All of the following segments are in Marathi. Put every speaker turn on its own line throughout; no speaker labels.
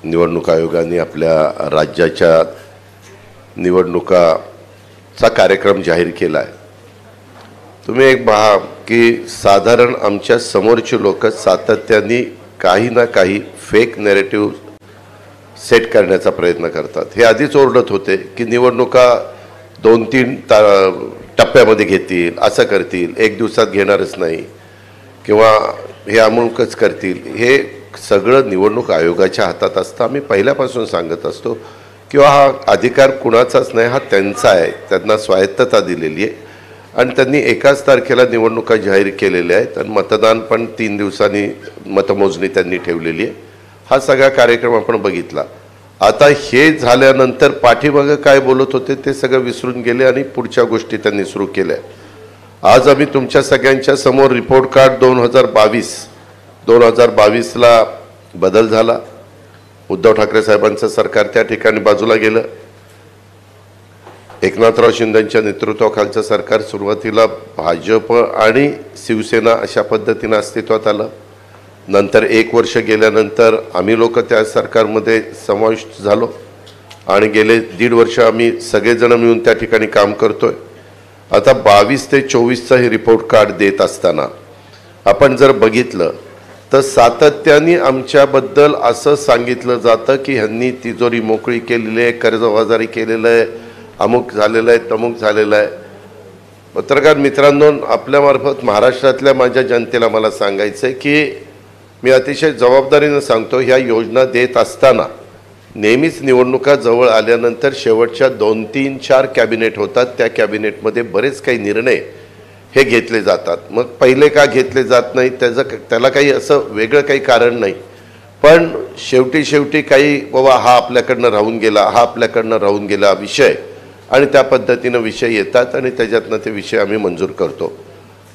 निवडणूक आयोगाने आपल्या राज्याच्या निवडणुकाचा कार्यक्रम जाहीर केला आहे। तुम्ही एक पहा की साधारण आमच्या समोरची लोक सातत्याने काही ना काही फेक नॅरेटिव्ह सेट करण्याचा प्रयत्न करतात। हे आधीच ओरडत होते की निवडणुका 2-3 टप्प्यामध्ये घेतील, असं करतील, एक दिवसात घेणारच नाही किंवा हे अमुकच करतील। हे सगळं निवडणूक आयोगाच्या हातात असतं। आम्ही पहिल्यापासून सांगत असतो किंवा हा अधिकार कुणाचाच नाही, हा त्यांचा आहे। त्यांना स्वायत्तता दिलेली आहे आणि त्यांनी एकाच तारखेला निवडणुका जाहीर केलेल्या आहेत आणि मतदान पण 3 दिवसांनी मतमोजणी त्यांनी ठेवलेली आहे। हा सगळा कार्यक्रम आपण बघितला। आता हे झाल्यानंतर पाठीमागे काय बोलत होते ते सगळं विसरून गेले आणि पुढच्या गोष्टी त्यांनी सुरू केल्या। आज आम्ही तुमच्या सगळ्यांच्या समोर रिपोर्ट कार्ड 2022ला बदल झाला। उद्धव ठाकरे साहेबांचं सरकार त्या ठिकाणी बाजूला गेलं। एकनाथराव शिंदेंच्या नेतृत्वाखालचं सरकार सुरुवातीला भाजप आणि शिवसेना अशा पद्धतीने अस्तित्वात आलं। नंतर 1 वर्ष गेल्यानंतर आम्ही लोक त्या सरकारमध्ये समाविष्ट झालो आणि गेले 1.5 वर्ष आम्ही सगळेजण मिळून त्या ठिकाणी काम करतोय। आता 22 ते 24चा हे रिपोर्ट कार्ड देत असताना आपण जर बघितलं तर सातत्याने आमच्याबद्दल असं सांगितलं जातं की ह्यांनी तिजोरी मोकळी केलेली आहे, कर्जबाजारी केलेलं आहे, अमुक झालेलं आहे, तमुक झालेलं आहे। पत्रकार मित्रांनो, आपल्यामार्फत महाराष्ट्रातल्या माझ्या जनतेला मला सांगायचं आहे की मी अतिशय जबाबदारीने सांगतो, ह्या योजना देत असताना नेहमीच निवडणुका जवळ आल्यानंतर शेवटच्या 2-3-4 कॅबिनेट होतात। त्या कॅबिनेटमध्ये बरेच काही निर्णय हे घेतले जातात। मग पहिले का घेतले जात नाही त्याला काही असं वेगळं काही कारण नाही, पण शेवटी काही बाबा हा आपल्याकडनं राहून गेला विषय आणि त्या पद्धतीनं विषय येतात आणि त्याच्यातनं ते विषय आम्ही मंजूर करतो।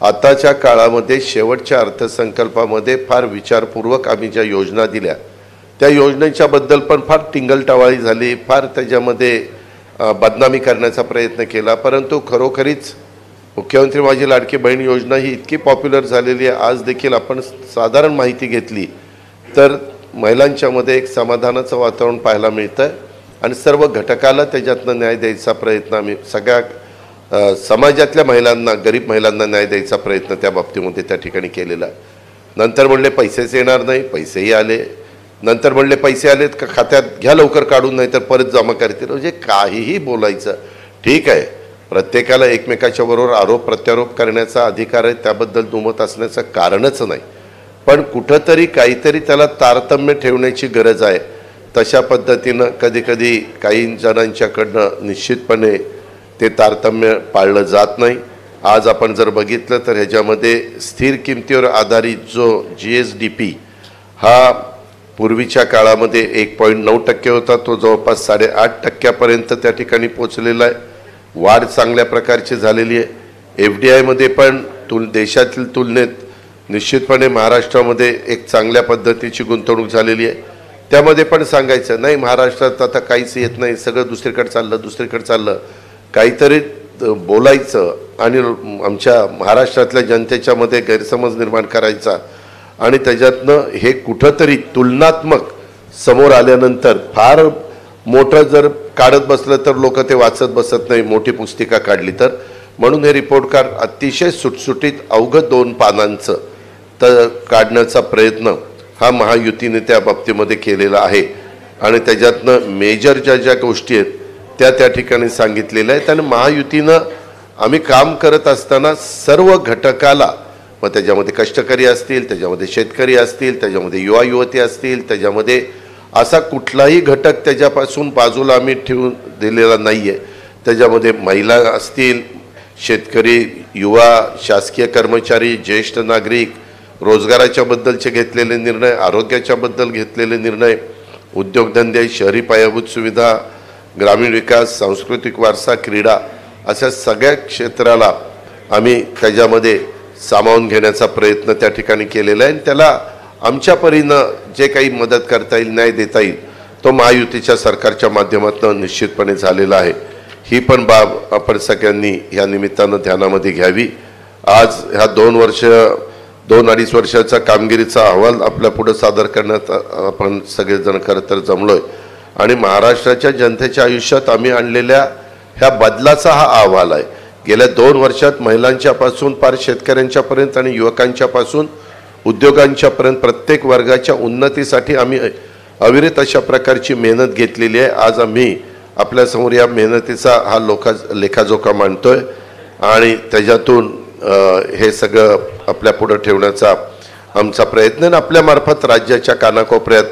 आताच्या काळामध्ये शेवटच्या अर्थसंकल्पामध्ये फार विचारपूर्वक आम्ही ज्या योजना दिल्या त्या योजनेच्या बद्दल पण फार टिंगलटवाळी झाली, फार त्याच्यामध्ये बदनामी करण्याचा प्रयत्न केला। परंतु खरोखरीच मुख्यमंत्री माझी लाडकी बहीण योजना ही इतकी पॉप्युलर झालेली आहे। आज देखील आपण साधारण माहिती घेतली तर महिलांच्या मध्ये एक समाधानाचं वातावरण पाहायला मिळतं आणि सर्व घटकाला त्याच्यातनं न्याय द्यायचा प्रयत्न आम्ही सगळ्या समाजातल्या महिलांना, गरीब महिलांना न्याय द्यायचा प्रयत्न त्या बाबतीमध्ये त्या ठिकाणी केलेला आहे। नंतर म्हणले पैसेच येणार नाही, पैसेही आले। नंतर म्हणले पैसे आलेत का खात्यात घ्या लवकर काढून, नाही तर परत जमा करतील। म्हणजे काहीही बोलायचं। ठीक आहे, प्रत्येकाला एकमेकाच्या बरोबर आरोप प्रत्यारोप करण्याचा अधिकार आहे, त्याबद्दल दुमत असण्याचं कारणच नाही, पण कुठंतरी काहीतरी त्याला तारतम्य ठेवण्याची गरज आहे। तशा पद्धतीनं कधीकधी काही जणांच्याकडनं निश्चितपणे ते तारतम्य पाळलं जात नाही। आज आपण जर बघितलं तर ह्याच्यामध्ये स्थिर किमतीवर आधारित जो GSDP हा पूर्वीच्या काळामध्ये 1.9% होता, तो जवळपास 8.5% त्या ठिकाणी पोचलेला आहे। वाढ चांगल्या प्रकारची झालेली आहे। FDI मध्ये पण देशातील तुलनेत निश्चितपणे महाराष्ट्रामध्ये एक चांगल्या पद्धतीची गुंतवणूक झालेली आहे। त्यामध्ये पण सांगायचं नाही महाराष्ट्रात आता काहीच येत नाही, सगळं दुसरीकडे चाललं काहीतरी बोलायचं आणि आमच्या महाराष्ट्रातल्या जनतेच्या मध्ये गैरसमज निर्माण करायचा आणि त्याच्यातनं हे कुठंतरी तुलनात्मक समोर आल्यानंतर फार मोठं जर काढत बसलं तर लोक ते वाचत बसत नाही, मोठी पुस्तिका काढली तर। म्हणून हे रिपोर्ट कार्ड अतिशय सुटसुटीत अवघं 2 पानांचं काढण्याचा प्रयत्न हा महायुतीने त्या बाबतीमध्ये केलेला आहे आणि त्याच्यातनं मेजर ज्या गोष्टी आहेत त्या ठिकाणी सांगितलेल्या आहेत। आणि महायुतीनं आम्ही काम करत असताना सर्व घटकाला, मग त्याच्यामध्ये कष्टकरी असतील, त्याच्यामध्ये शेतकरी असतील, त्याच्यामध्ये युवा युवती असतील, त्याच्यामध्ये असा कुठलाही घटक त्याच्यापासून बाजूला आम्ही ठेवून दिलेला नाही आहे। त्याच्यामध्ये महिला असतील, शेतकरी, युवा, शासकीय कर्मचारी, ज्येष्ठ नागरिक, रोजगाराच्या बद्दलचे घेतलेले निर्णय, आरोग्याच्या बद्दल घेतलेले निर्णय, उद्योगधंदे, शहरी पायाभूत सुविधा, ग्रामीण विकास, सांस्कृतिक वारसा, क्रीडा अशा सगळ्या क्षेत्राला आम्ही त्याच्यामध्ये सामावून घेण्याचा प्रयत्न त्या ठिकाणी केलेला आहे। त्याला आमच्या परीनं जे काही मदत करता येईल, न्याय देता येईल, तो महायुतीच्या सरकारच्या माध्यमातून निश्चितपणे झालेला आहे। ही पण बाब आपण सगळ्यांनी या निमित्तानं ध्यानामध्ये घ्यावी। आज ह्या 2 वर्ष 2-2.5 वर्षाचा कामगिरीचा अहवाल आपल्या पुढे सादर करण्यात आपण सगळेजण खरं तर जमलोय आणि महाराष्ट्राच्या जनतेच्या आयुष्यात आम्ही आणलेल्या ह्या बदलाचा हा अहवाल आहे। गेल्या 2 वर्षात महिलांच्यापासून पार शेतकऱ्यांच्यापर्यंत आणि युवकांच्यापासून उद्योगांच्यापर्यंत प्रत्येक वर्गाच्या उन्नतीसाठी आम्ही अविरत अशा प्रकारची मेहनत घेतलेली आहे। आज आम्ही आपल्यासमोर या मेहनतीचा हा लेखाजोखा मांडतोय आणि त्याच्यातून हे सगळं आपल्या पुढे ठेवण्याचा आमचा प्रयत्न आहे। आपल्यामार्फत राज्याच्या कानाकोपऱ्यात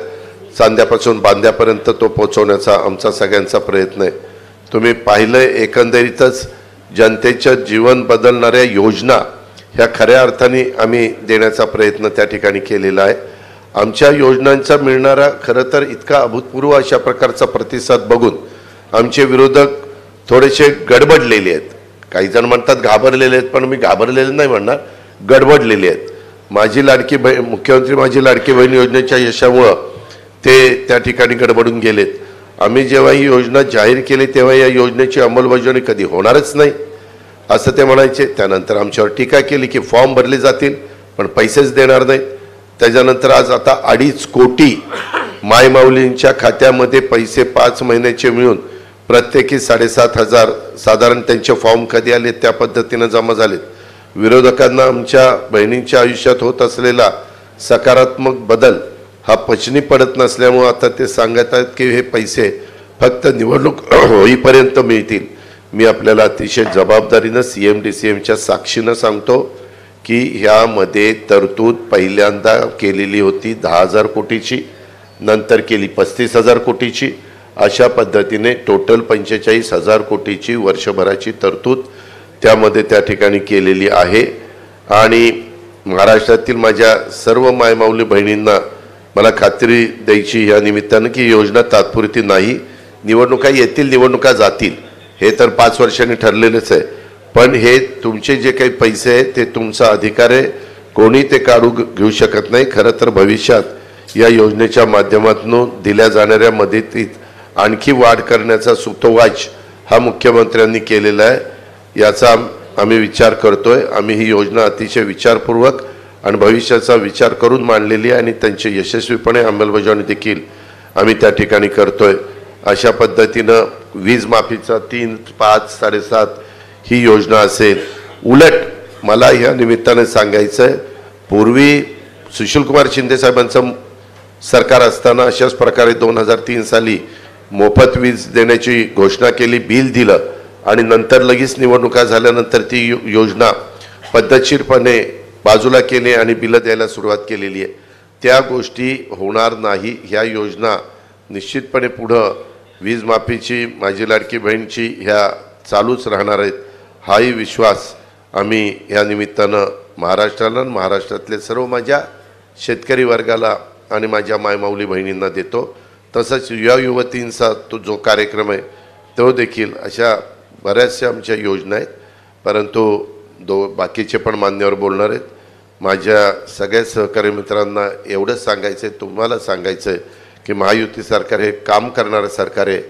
सांध्यापासून बांध्यापर्यंत तो पोहोचवण्याचा आमचा सगळ्यांचा प्रयत्न आहे। तुम्ही पाहिलं एकंदरीतच जनतेचं जीवन बदलणाऱ्या योजना ह्या खऱ्या अर्थाने आम्ही देण्याचा प्रयत्न त्या ठिकाणी केलेला आहे। आमच्या योजनांचा मिळणारा खरं तर इतका अभूतपूर्व अशा प्रकारचा प्रतिसाद बघून आमचे विरोधक थोडेसे गडबडलेले आहेत। काही जण म्हणतात घाबरलेले आहेत, पण मी घाबरलेले नाही म्हणणार, गडबडलेले आहेत। माझी लाडकी बहीण मुख्यमंत्री माझी लाडकी बहीण योजनेच्या यशामुळं ते त्या ठिकाणी गडबडून गेलेत। आम्ही जेव्हा ही योजना जाहीर केली तेव्हा या योजनेची अंमलबजावणी कधी होणारच नाही असं ते म्हणायचे। त्यानंतर आमच्यावर टीका केली की फॉर्म भरले जातील पण पैसेच देणार नाहीत। त्याच्यानंतर आज आता 2.5 कोटी मायमाऊलींच्या खात्यामध्ये पैसे 5 महिन्याचे मिळून प्रत्येकी 7,500 साधारण त्यांचे फॉर्म कधी आले त्या पद्धतीने जमा झालेत। विरोधकांना आमच्या बहिणींच्या आयुष्यात होत असलेला सकारात्मक बदल हा पचनी पडत नसल्यामुळे आता ते सांगत आहेत की हे पैसे फक्त निवडणूक होईपर्यंत मिळतील। मी आपल्याला अतिशय जबाबदारीने CM-DCMच्या साक्षीनं सांगतो की ह्यामध्ये तरतूद पहिल्यांदा केलेली होती 10,000 कोटीची, नंतर केली 35,000 कोटीची, अशा पद्धतीने टोटल 45,000 कोटीची वर्षभराची तरतूद त्यामध्ये त्या ठिकाणी केलेली आहे। आणि महाराष्ट्रातील माझ्या सर्व मायमाऊली बहिणींना मला खात्री द्यायची या निमित्तानं की योजना तात्पुरती नाही, निवडणुका येतील निवडणुका जातील हे तर 5 वर्षांनी ठरलेलेच आहे, पण हे तुमचे जे काही पैसे आहेत ते तुमचा अधिकार आहे, कोणी ते काढू घेऊ शकत नाही। खरं तर भविष्यात या योजनेच्या माध्यमातून दिल्या जाणाऱ्या मदतीत आणखी वाढ करण्याचा सुतोवाच हा मुख्यमंत्र्यांनी केलेला आहे। याचा आम्ही विचार करतोय। आम्ही ही योजना अतिशय विचारपूर्वक आणि भविष्याचा विचार करून मांडलेली आहे आणि त्यांची यशस्वीपणे अंमलबजावणी देखील आम्ही त्या ठिकाणी करतोय। अशा पद्धतीनं वीज माफीचा 3, 5, 7.5 ही योजना असेल। उलट मला ह्या निमित्ताने सांगायचं आहे, पूर्वी सुशीलकुमार शिंदे साहेबांचं सरकार असताना अशाच प्रकारे 2003 साली मोफत वीज देण्याची घोषणा केली, बिल दिलं आणि नंतर लगेच निवडणुका झाल्यानंतर ती योजना पद्धतशीरपणे बाजूला केली आणि बिलं द्यायला सुरुवात केलेली आहे। त्या गोष्टी होणार नाही। ह्या योजना निश्चितपणे पुढं वीज माफीची माझी लाडकी बहीणची ह्या चालूच राहणार आहेत हाही विश्वास आम्ही ह्या निमित्तानं महाराष्ट्राला महाराष्ट्रातले सर्व माझ्या शेतकरी वर्गाला आणि माझ्या मायमाऊली बहिणींना देतो। तसंच युवतींचा तो जो कार्यक्रम आहे तो देखील अशा बऱ्याचशा आमच्या योजना आहेत, परंतु बाकीचे पण मान्यवर बोलणार आहेत। माझ्या सगळ्या सहकारी मित्रांना एवढंच सांगायचं आहे, तुम्हाला सांगायचं आहे की महायुती सरकार हे काम करणारं सरकार आहे।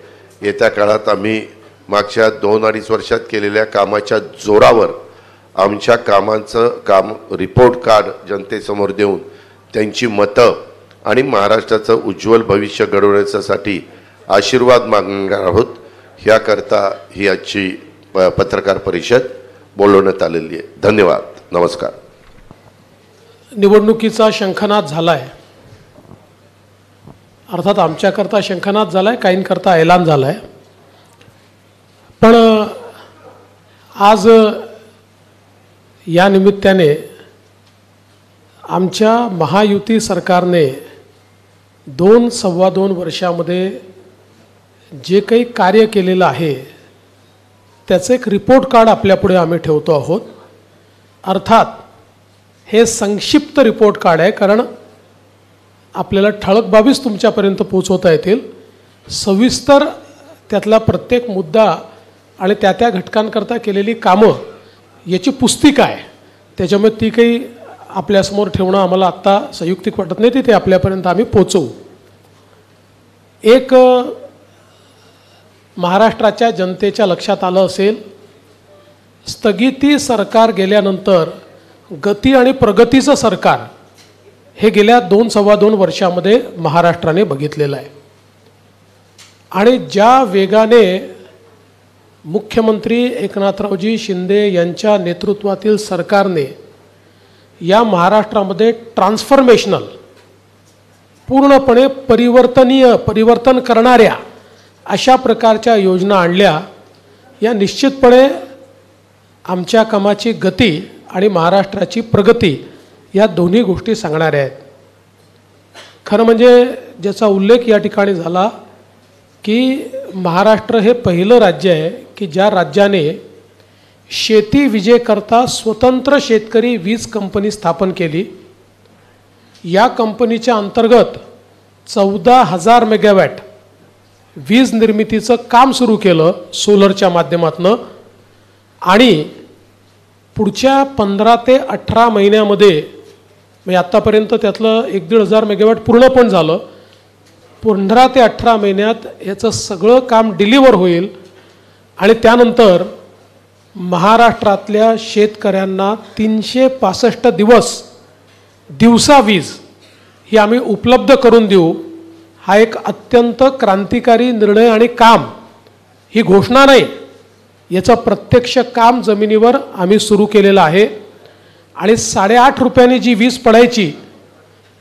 येत्या काळात आम्ही मागच्या 2-2.5 वर्षात केलेल्या कामाच्या जोरावर आमच्या कामाचं काम रिपोर्ट कार्ड जनतेसमोर देऊन त्यांची मतं आणि महाराष्ट्राचं उज्ज्वल भविष्य घडवण्यासाठी आशीर्वाद मागणार आहोत। ह्याकरता ही आजची पत्रकार परिषद बोलवण्यात आलेली आहे। धन्यवाद, नमस्कार।
निवडणुकीचा शंखनाद झालाय, अर्थात आमच्याकरता शंखनाद झालाय, काहींकरता ऐलान झालाय, पण आज या निमित्ताने आमच्या महायुती सरकारने 2-2.25 वर्षामध्ये जे काही कार्य केलेलं आहे त्याचं एक रिपोर्ट कार्ड आपल्यापुढे आम्ही ठेवतो आहोत। अर्थात हे संक्षिप्त रिपोर्ट कार्ड आहे, कारण आपल्याला ठळक बाबीच तुमच्यापर्यंत पोहोचवता येतील। सविस्तर त्यातला प्रत्येक मुद्दा आणि त्या घटकांकरता केलेली कामं याची पुस्तिका आहे, त्याच्यामुळे ती काही आपल्यासमोर ठेवणं आम्हाला आत्ता संयुक्तिक वाटत नाही, ते आपल्यापर्यंत आम्ही पोचवू। एक महाराष्ट्राच्या जनतेच्या लक्षात आलं असेल, स्थगिती सरकार गेल्यानंतर गती आणि प्रगतीचं सरकार हे गेल्या 2-2.25 वर्षामध्ये महाराष्ट्राने बघितलेलं आहे। आणि ज्या वेगाने मुख्यमंत्री एकनाथरावजी शिंदे यांच्या नेतृत्वातील सरकारने या महाराष्ट्रामध्ये ट्रान्सफॉर्मेशनल पूर्णपणे परिवर्तन करणाऱ्या अशा प्रकारच्या योजना आणल्या, या निश्चितपणे आमच्या कामाची गती आणि महाराष्ट्राची प्रगती या दोन्ही गोष्टी सांगणाऱ्या आहेत। खरं म्हणजे ज्याचा उल्लेख या ठिकाणी झाला की महाराष्ट्र हे पहिलं राज्य आहे की ज्या राज्याने शेती विजेकरता स्वतंत्र शेतकरी वीज कंपनी स्थापन केली। या कंपनीच्या अंतर्गत 14,000 मेगावॅट वीज निर्मितीचं काम सुरू केलं सोलरच्या माध्यमातून, आणि पुढच्या 15 ते 18 महिन्यामध्ये म्हणजे आत्तापर्यंत त्यातलं 1-1.5 मेगावॅट पूर्ण पण झालं। 15 ते 18 महिन्यात याचं सगळं काम डिलिव्हर होईल आणि त्यानंतर महाराष्ट्रातल्या शेतकऱ्यांना 365 दिवसा वीज ही आम्ही उपलब्ध करून देऊ। हा एक अत्यंत क्रांतिकारी निर्णय आणि काम, ही घोषणा नाही, याचं प्रत्यक्ष काम जमिनीवर आम्ही सुरू केलेलं आहे। आणि 8.5 रुपयांनी जी वीज पडायची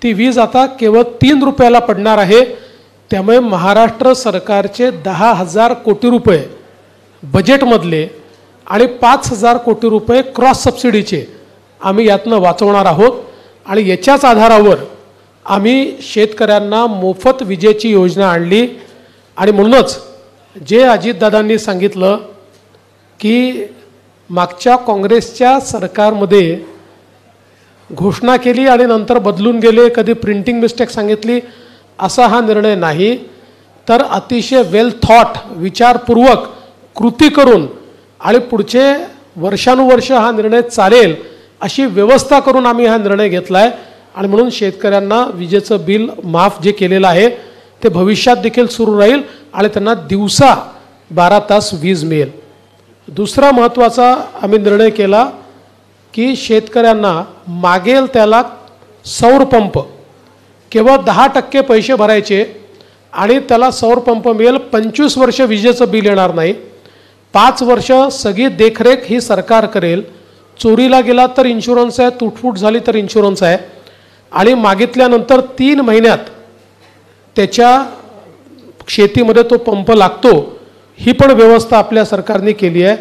ती वीज आता केवळ 3 रुपयाला पडणार आहे। त्यामुळे महाराष्ट्र सरकारचे 10,000 कोटी रुपये बजेटमधले आणि 5,000 कोटी रुपये क्रॉस सबसिडीचे आम्ही यातनं वाचवणार आहोत। आणि याच्याच आधारावर आम्ही शेतकऱ्यांना मोफत विजेची योजना आणली। आणि म्हणूनच जे अजितदादांनी सांगितलं की मागच्या काँग्रेसच्या सरकारमध्ये घोषणा केली आणि नंतर बदलून गेले, कधी प्रिंटिंग मिस्टेक सांगितली, असा हा निर्णय नाही, तर अतिशय वेल थॉट विचारपूर्वक कृती करून आणि पुढचे वर्षानुवर्ष हा निर्णय चालेल अशी व्यवस्था करून आम्ही हा निर्णय घेतला आहे। आणि म्हणून शेतकऱ्यांना विजेचं बिल माफ जे केलेलं आहे ते भविष्यात देखील सुरू राहील आणि त्यांना दिवसा 12 तास वीज मिळेल। दुसरा महत्त्वाचा आम्ही निर्णय केला की शेतकऱ्यांना मागेल त्याला सौर पंप केवळ 10% पैसे भरायचे आणि त्याला सौर पंप मिळेल। 25 वर्ष विजेचं बिल येणार नाही, 5 वर्ष सगळी देखरेख ही सरकार करेल। चोरीला गेला तर इन्शुरन्स आहे, तुटफूट झाली तर इन्शुरन्स आहे, आणि मागितल्यानंतर 3 महिन्यात त्याच्या शेतीमध्ये तो पंप लागतो, ही पण व्यवस्था आपल्या सरकारने केली आहे।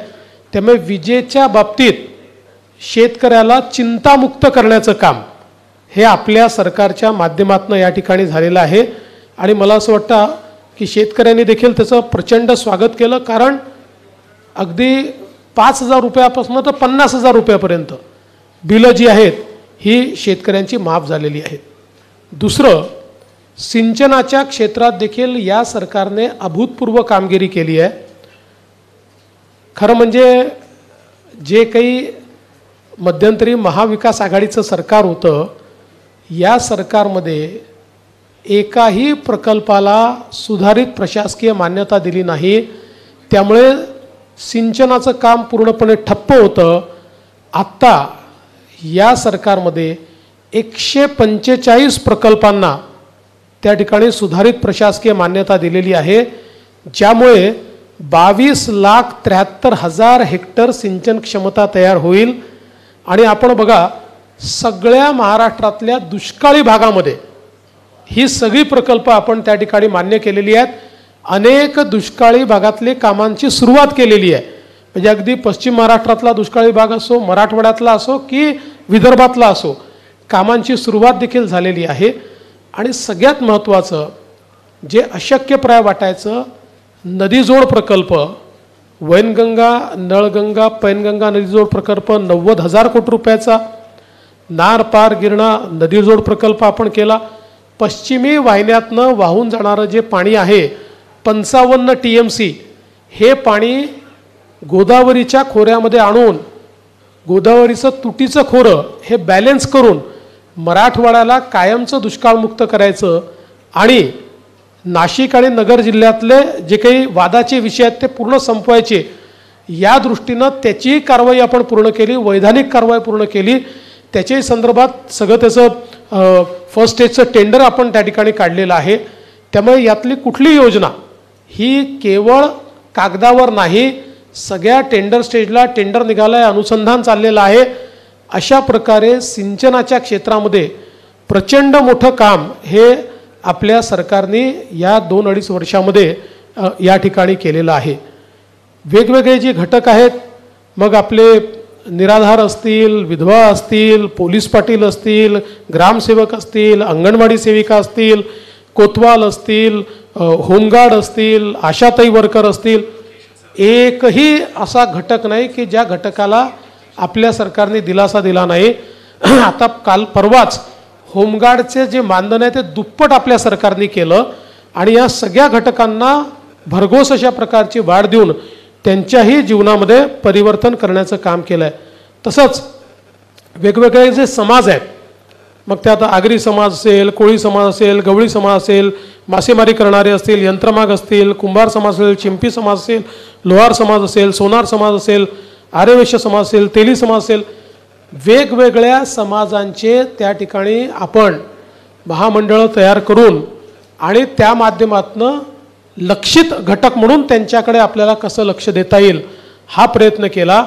त्यामुळे विजेच्या बाबतीत शेतकऱ्याला चिंतामुक्त करण्याचं काम हे आपल्या सरकारच्या माध्यमातून या ठिकाणी झालेलं आहे। आणि मला असं वाटतं की शेतकऱ्यांनी देखील त्याचं प्रचंड स्वागत केलं, कारण अगदी 5,000 रुपयापासून तर 50,000 रुपयापर्यंत बिलं जी आहेत ही शेतकऱ्यांची माफ झालेली आहेत। दुसरं, सिंचनाच्या क्षेत्रात देखील या सरकारने अभूतपूर्व कामगिरी केली आहे। खरं म्हणजे जे काही मध्यंतरी महाविकास आघाडीचं सरकार होतं, या सरकारमध्ये एकाही प्रकल्पाला सुधारित प्रशासकीय मान्यता दिली नाही, त्यामुळे सिंचनाचं काम पूर्णपणे ठप्प होतं। आत्ता या सरकारमध्ये 145 प्रकल्पांना त्या ठिकाणी सुधारित प्रशासकीय मान्यता दिलेली आहे, ज्यामुळे 22,73,000 हेक्टर सिंचन क्षमता तयार होईल। आणि आपण बघा, सगळ्या महाराष्ट्रातल्या दुष्काळी भागामध्ये ही सगळी प्रकल्प आपण त्या ठिकाणी मान्य केलेली आहेत। अनेक दुष्काळी भागातले कामांची सुरुवात केलेली आहे, म्हणजे अगदी पश्चिम महाराष्ट्रातला दुष्काळी भाग असो, मराठवाड्यातला असो की विदर्भातला असो, कामांची सुरुवात देखील झालेली आहे। आणि सगळ्यात महत्त्वाचं जे अशक्यप्राय वाटायचं, नदीजोड प्रकल्प, वैनगंगा, नळगंगा, पैनगंगा नदीजोड प्रकल्प 90,000 कोटी रुपयाचा, नार पार गिरणा नदीजोड प्रकल्प आपण केला। पश्चिमी वाहिन्यातनं वाहून जाणारं जे पाणी आहे 55 TMC, हे पाणी गोदावरीच्या खोऱ्यामध्ये आणून गोदावरीचं तुटीचं खोरं हे बॅलेन्स करून मराठवाड्याला कायमचं दुष्काळमुक्त करायचं आणि नाशिक आणि नगर जिल्ह्यातले जे काही वादाचे विषय आहेत ते पूर्ण संपवायचे, या दृष्टीनं त्याचीही कारवाई आपण पूर्ण केली, वैधानिक कारवाई पूर्ण केली। त्याच्याही संदर्भात सगळं त्याचं फर्स्ट स्टेजचं टेंडर आपण त्या ठिकाणी काढलेलं आहे. त्यामुळे यातली कुठली योजना ही केवळ कागदावर नाही, सगळ्या टेंडर स्टेजला टेंडर निघालं आहे, अनुसंधान चाललेलं आहे. अशा प्रकारे सिंचनाच्या क्षेत्रामध्ये प्रचंड मोठं काम हे आपल्या सरकारने या 2-2.5 वर्षामध्ये या ठिकाणी केलेलं आहे. वेगवेगळे जे घटक आहेत, मग आपले निराधार असतील, विधवा असतील, पोलीस पाटील असतील, ग्रामसेवक असतील, अंगणवाडी सेविका असतील, कोतवाल असतील, होमगार्ड असतील, आशाताई वर्कर असतील, एकही असा घटक नाही की ज्या घटकाला आपल्या सरकारने दिलासा दिला नाही. आता काल परवाच होमगार्डचे जे मानधन आहे ते दुप्पट आपल्या सरकारने केलं आणि या सगळ्या घटकांना भरघोस अशा प्रकारची वाढ देऊन त्यांच्याही जीवनामध्ये परिवर्तन करण्याचं काम केलं आहे. तसंच वेगवेगळे जे समाज आहेत, मग ते आता आगरी समाज असेल, कोळी समाज असेल, गवळी समाज असेल, मासेमारी करणारे असतील, यंत्रमाग असतील, कुंभार समाज असेल, चिंपी समाज असेल, लोहार समाज असेल, सोनार समाज असेल, आर्यवैश्य समाज असेल, तेली समाज असेल, वेगवेगळ्या समाजांचे त्या ठिकाणी आपण महामंडळं तयार करून आणि त्या माध्यमातून लक्षित घटक म्हणून त्यांच्याकडे आपल्याला कसं लक्ष देता येईल हा प्रयत्न केला.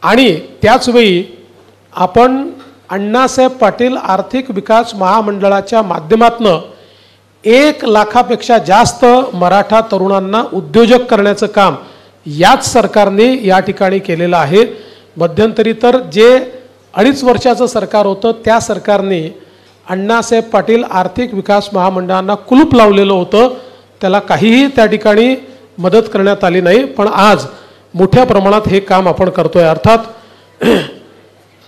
आणि त्याचवेळी आपण अण्णासाहेब पाटील आर्थिक विकास महामंडळाच्या माध्यमातून 1 लाखापेक्षा जास्त मराठा तरुणांना उद्योजक करण्याचं काम याच सरकारने या ठिकाणी केलेलं आहे. मध्यंतरी तर जे 2.5 वर्षाचं सरकार होतं त्या सरकारने अण्णासाहेब पाटील आर्थिक विकास महामंडळांना कुलूप लावलेलं होतं, त्याला काहीही त्या ठिकाणी मदत करण्यात आली नाही. पण आज मोठ्या प्रमाणात हे काम आपण करतोय. अर्थात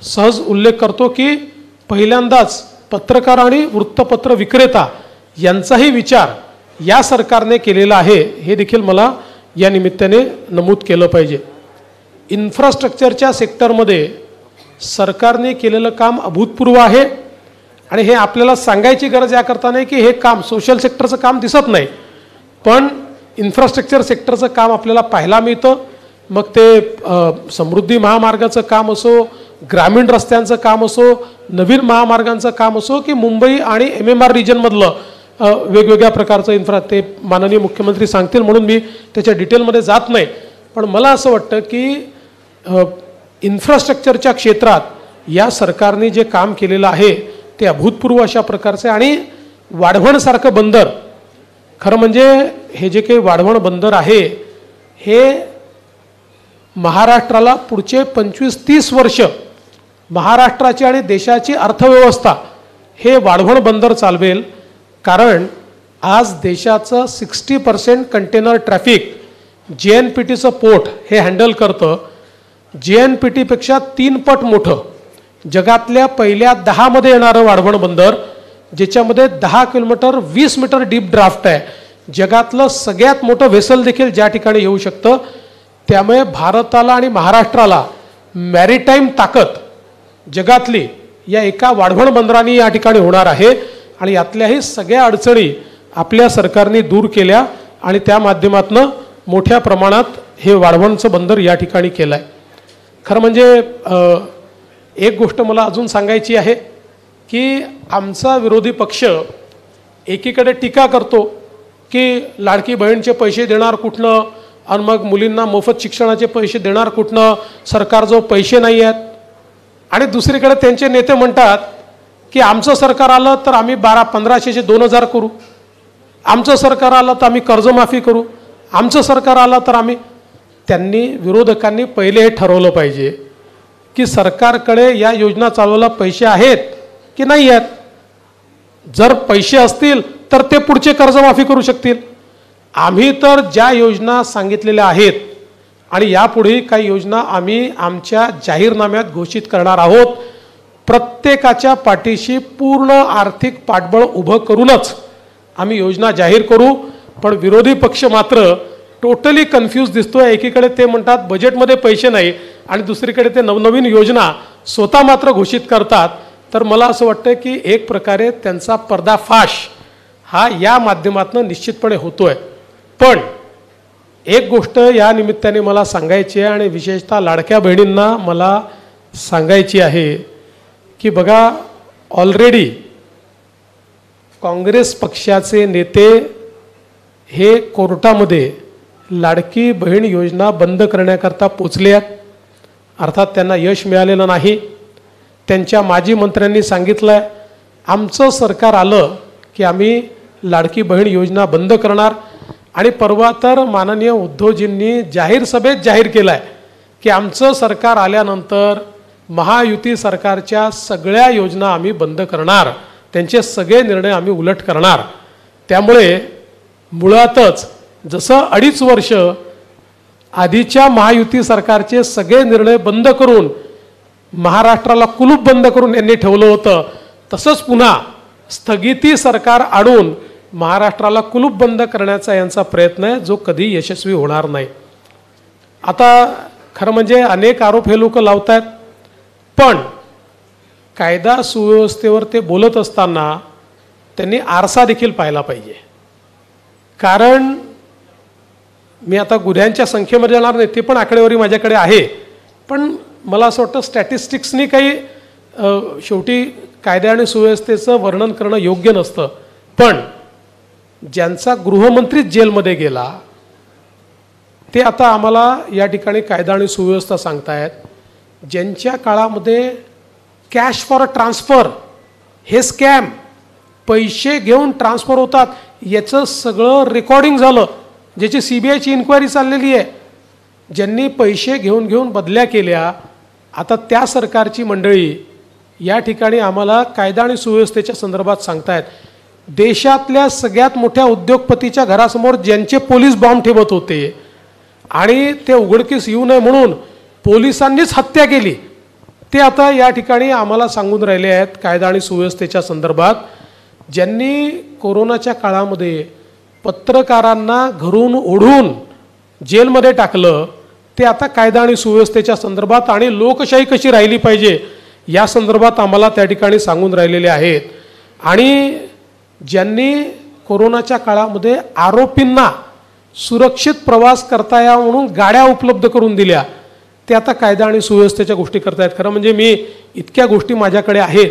सहज उल्लेख करतो की पहिल्यांदाच पत्रकार आणि वृत्तपत्र विक्रेता यांचाही विचार या सरकारने केलेला आहे, हे देखील मला या निमित्ताने नमूद केलं पाहिजे. इन्फ्रास्ट्रक्चरच्या सेक्टरमध्ये सरकारने केलेलं काम अभूतपूर्व आहे आणि हे आपल्याला सांगायची गरज याकरता नाही की हे काम सोशल सेक्टरचं काम दिसत नाही, पण इन्फ्रास्ट्रक्चर सेक्टरचं काम आपल्याला पाहायला मिळतं. मग ते समृद्धी महामार्गाचं काम असो, ग्रामीण रस्त्यांचं काम असो, नवीन महामार्गांचं काम असो, की मुंबई आणि MMR रिजनमधलं वेगवेगळ्या प्रकारचं इन्फ्रा, ते माननीय मुख्यमंत्री सांगतील म्हणून मी त्याच्या डिटेलमध्ये जात नाही. पण मला असं वाटतं की इन्फ्रास्ट्रक्चरच्या क्षेत्रात या सरकारने जे काम केलेलं आहे ते अभूतपूर्व अशा प्रकारचे. आणि वाढवणसारखं बंदर, खरं म्हणजे हे जे काही वाढवण बंदर आहे हे महाराष्ट्राला पुढचे 25-30 वर्ष महाराष्ट्राची आणि देशाची अर्थव्यवस्था हे वाढवण बंदर चालवेल. कारण आज देशाचं 60% कंटेनर ट्रॅफिक JNPTचं पोर्ट हे हँडल करतं. JNPTपेक्षा 3 पट मोठं जगातल्या पहिल्या 10 मध्ये येणारं वाढवण बंदर, ज्याच्यामध्ये 10 किलोमीटर 20 मीटर डीप ड्राफ्ट आहे. जगातलं सगळ्यात मोठं व्हेसल देखील ज्या ठिकाणी येऊ शकतं. त्यामुळे भारताला आणि महाराष्ट्राला मॅरिटाईम ताकद जगातली या एका वाढवण बंदराने या ठिकाणी होणार आहे. आणि यातल्याही सगळ्या अडचणी आपल्या सरकारने दूर केल्या आणि त्या माध्यमातून मोठ्या प्रमाणात हे वाढवणचं बंदर या ठिकाणी केलं आहे. खरं म्हणजे एक गोष्ट मला अजून सांगायची आहे की आमचा विरोधी पक्ष एकीकडे टीका करतो की लाडकी बहीणचे पैसे देणार कुठनं आणि मग मुलींना मोफत शिक्षणाचे पैसे देणार कुठनं, सरकारजवळ पैसे नाही आहेत. आणि दुसरीकडे त्यांचे नेते म्हणतात की आमचं सरकार आलं तर आम्ही 1500चे 2000 करू, आमचं सरकार आलं तर आम्ही कर्जमाफी करू, आमचं सरकार आलं तर आम्ही. त्यांनी विरोधकांनी पहिले हे ठरवलं पाहिजे की सरकारकडे या योजना चालवायला पैसे आहेत की नाही आहेत. जर पैसे असतील तर ते पुढचे कर्जमाफी करू शकतील. आम्ही तर ज्या योजना सांगितलेल्या आहेत आणि यापुढे काही योजना आम्ही आमच्या जाहीरनाम्यात घोषित करणार आहोत. प्रत्येकाच्या पाठीशी पूर्ण आर्थिक पाठबळ उभं करूनच आम्ही योजना जाहीर करू. पण विरोधी पक्ष मात्र टोटली कन्फ्यूज दिसतोय. एकीकडे ते म्हणतात बजेटमध्ये पैसे नाही आणि दुसरीकडे ते नवनवीन योजना स्वतः मात्र घोषित करतात. तर मला असं वाटतं की एक प्रकारे त्यांचा पर्दाफाश हा या माध्यमातून निश्चितपणे होतोय. पण एक गोष्ट या निमित्ताने मला सांगायची आहे आणि विशेषतः लाडक्या बहिणींना मला सांगायची आहे की बघा ऑलरेडी काँग्रेस पक्षाचे नेते हे कोर्टामध्ये लाडकी बहीण योजना बंद करण्याकरता पोचले आहेत. अर्थात त्यांना यश मिळालेलं नाही. त्यांच्या माजी मंत्र्यांनी सांगितलं आहे आमचं सरकार आलं की आम्ही लाडकी बहीण योजना बंद करणार. आणि परवा तर माननीय उद्धवजींनी जाहीर सभेत जाहीर केलं आहे की आमचं सरकार आल्यानंतर महायुती सरकारच्या सगळ्या योजना आम्ही बंद करणार, त्यांचे सगळे निर्णय आम्ही उलट करणार. त्यामुळे मुळातच जसं 2.5 वर्ष आधीच्या महायुती सरकारचे सगळे निर्णय बंद करून महाराष्ट्राला कुलूप बंद करून यांनी ठेवलं होतं, तसंच पुन्हा स्थगिती सरकार आणून महाराष्ट्राला कुलूप बंद करण्याचा यांचा प्रयत्न आहे, जो कधी यशस्वी होणार नाही. आता खरं म्हणजे अनेक आरोप हे लोक लावत आहेत, पण कायदा सुव्यवस्थेवर ते बोलत असताना त्यांनी आरसा देखील पाहिला पाहिजे. कारण मी आता गुन्ह्यांच्या संख्येमध्ये जाणार नाही, ती पण आकडेवारी माझ्याकडे आहे, पण मला असं वाटतं स्टॅटिस्टिक्सनी काही शेवटी कायदा आणि सुव्यवस्थेचं वर्णन करणं योग्य नसतं. पण ज्यांचा गृहमंत्रीच जेलमध्ये गेला ते आता आम्हाला या ठिकाणी कायदा आणि सुव्यवस्था सांगतायत. ज्यांच्या काळामध्ये कॅश फॉर ट्रान्सफर हे स्कॅम, पैसे घेऊन ट्रान्सफर होतात, याचं सगळं रेकॉर्डिंग झालं, ज्याची CBIची इन्क्वायरी चाललेली आहे. ज्यांनी पैसे घेऊन बदल्या केल्या, आता त्या सरकारची मंडळी या ठिकाणी आम्हाला कायदा आणि सुव्यवस्थेच्या संदर्भात सांगतायत. देशातल्या सगळ्यात मोठ्या उद्योगपतीच्या घरासमोर ज्यांचे पोलीस बॉम्ब ठेवत होते आणि ते उघडकीस येऊ नये म्हणून पोलिसांनीच हत्या केली, ते आता या ठिकाणी आम्हाला सांगून राहिले आहेत कायदा आणि सुव्यवस्थेच्या संदर्भात. ज्यांनी कोरोनाच्या काळामध्ये पत्रकारांना घरून ओढून जेलमध्ये टाकलं, ते आता कायदा आणि सुव्यवस्थेच्या संदर्भात आणि लोकशाही कशी राहिली पाहिजे या संदर्भात आम्हाला त्या ठिकाणी सांगून राहिलेले आहेत. आणि ज्यांनी कोरोनाच्या काळामध्ये आरोपींना सुरक्षित प्रवास करता यावा म्हणून गाड्या उपलब्ध करून दिल्या, ते आता कायदा आणि सुव्यवस्थेच्या गोष्टी करतायत. खरं म्हणजे मी इतक्या गोष्टी माझ्याकडे आहेत,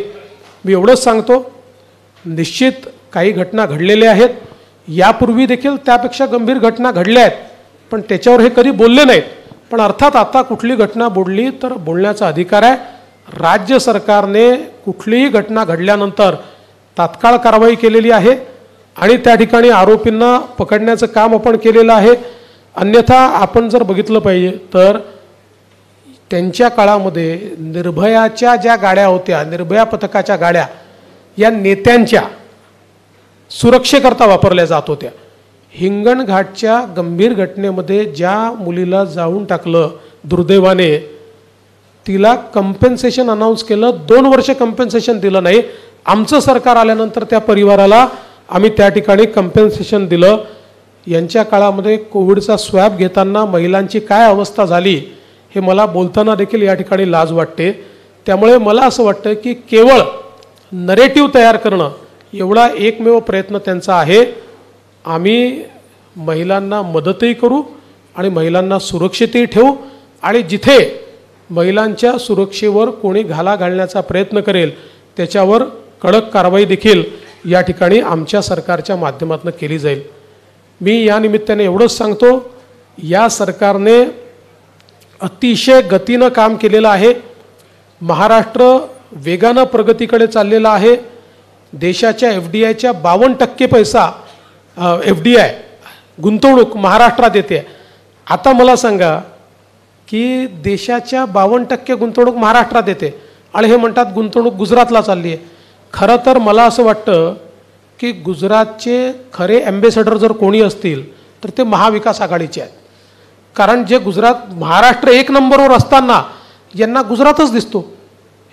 मी एवढंच सांगतो, निश्चित काही घटना घडलेल्या आहेत, यापूर्वी देखील त्यापेक्षा गंभीर घटना घडल्या आहेत, पण त्याच्यावर हे कधी बोलले नाहीत. पण अर्थात आता कुठली घटना बोलली तर बोलण्याचा अधिकार आहे. राज्य सरकारने कुठलीही घटना घडल्यानंतर तात्काळ कारवाई केलेली आहे आणि त्या ठिकाणी आरोपींना पकडण्याचं काम आपण केलेलं आहे. अन्यथा आपण जर बघितलं पाहिजे तर त्यांच्या काळामध्ये निर्भयाच्या ज्या गाड्या होत्या, निर्भया पथकाच्या गाड्या, या नेत्यांच्या सुरक्षेकरता वापरल्या जात होत्या. हिंगणघाटच्या गंभीर घटनेमध्ये ज्या मुलीला जाळून टाकलं दुर्दैवाने, तिला कंपेन्सेशन अनाऊन्स केलं, 2 वर्ष कंपेन्सेशन दिलं नाही. आमचं सरकार आल्यानंतर त्या परिवाराला आम्ही त्या ठिकाणी कंपेन्सेशन दिलं. यांच्या काळामध्ये कोविडचा स्वॅब घेताना महिलांची काय अवस्था झाली हे मला बोलताना देखील या ठिकाणी लाज वाटते. त्यामुळे मला असं वाटतं की केवळ नरेटिव्ह तयार करणं एवढा एकमेव प्रयत्न त्यांचा आहे. आम्ही महिलांना मदतही करू आणि महिलांना सुरक्षितही ठेवू, आणि जिथे महिलांच्या सुरक्षेवर कोणी घाला घालण्याचा प्रयत्न करेल त्याच्यावर कडक कारवाई देखील या ठिकाणी आमच्या सरकारच्या माध्यमातून केली जाईल. मी या निमित्ताने एवढंच सांगतो, या सरकारने अतिशय गतीनं काम केलेलं आहे. महाराष्ट्र वेगानं प्रगतीकडे चाललेला आहे. देशाच्या FDIच्या 52% पैसा FDI गुंतवणूक महाराष्ट्रात येते. आता मला सांगा की देशाच्या 52% गुंतवणूक महाराष्ट्रात येते आणि हे म्हणतात गुंतवणूक गुजरातला चालली आहे. खरं तर मला असं वाटतं की गुजरातचे खरे ॲम्बेसेडर जर कोणी असतील तर ते महाविकास आघाडीचे आहेत. कारण जे गुजरात महाराष्ट्र 1 नंबरवर असताना यांना गुजरातच दिसतो.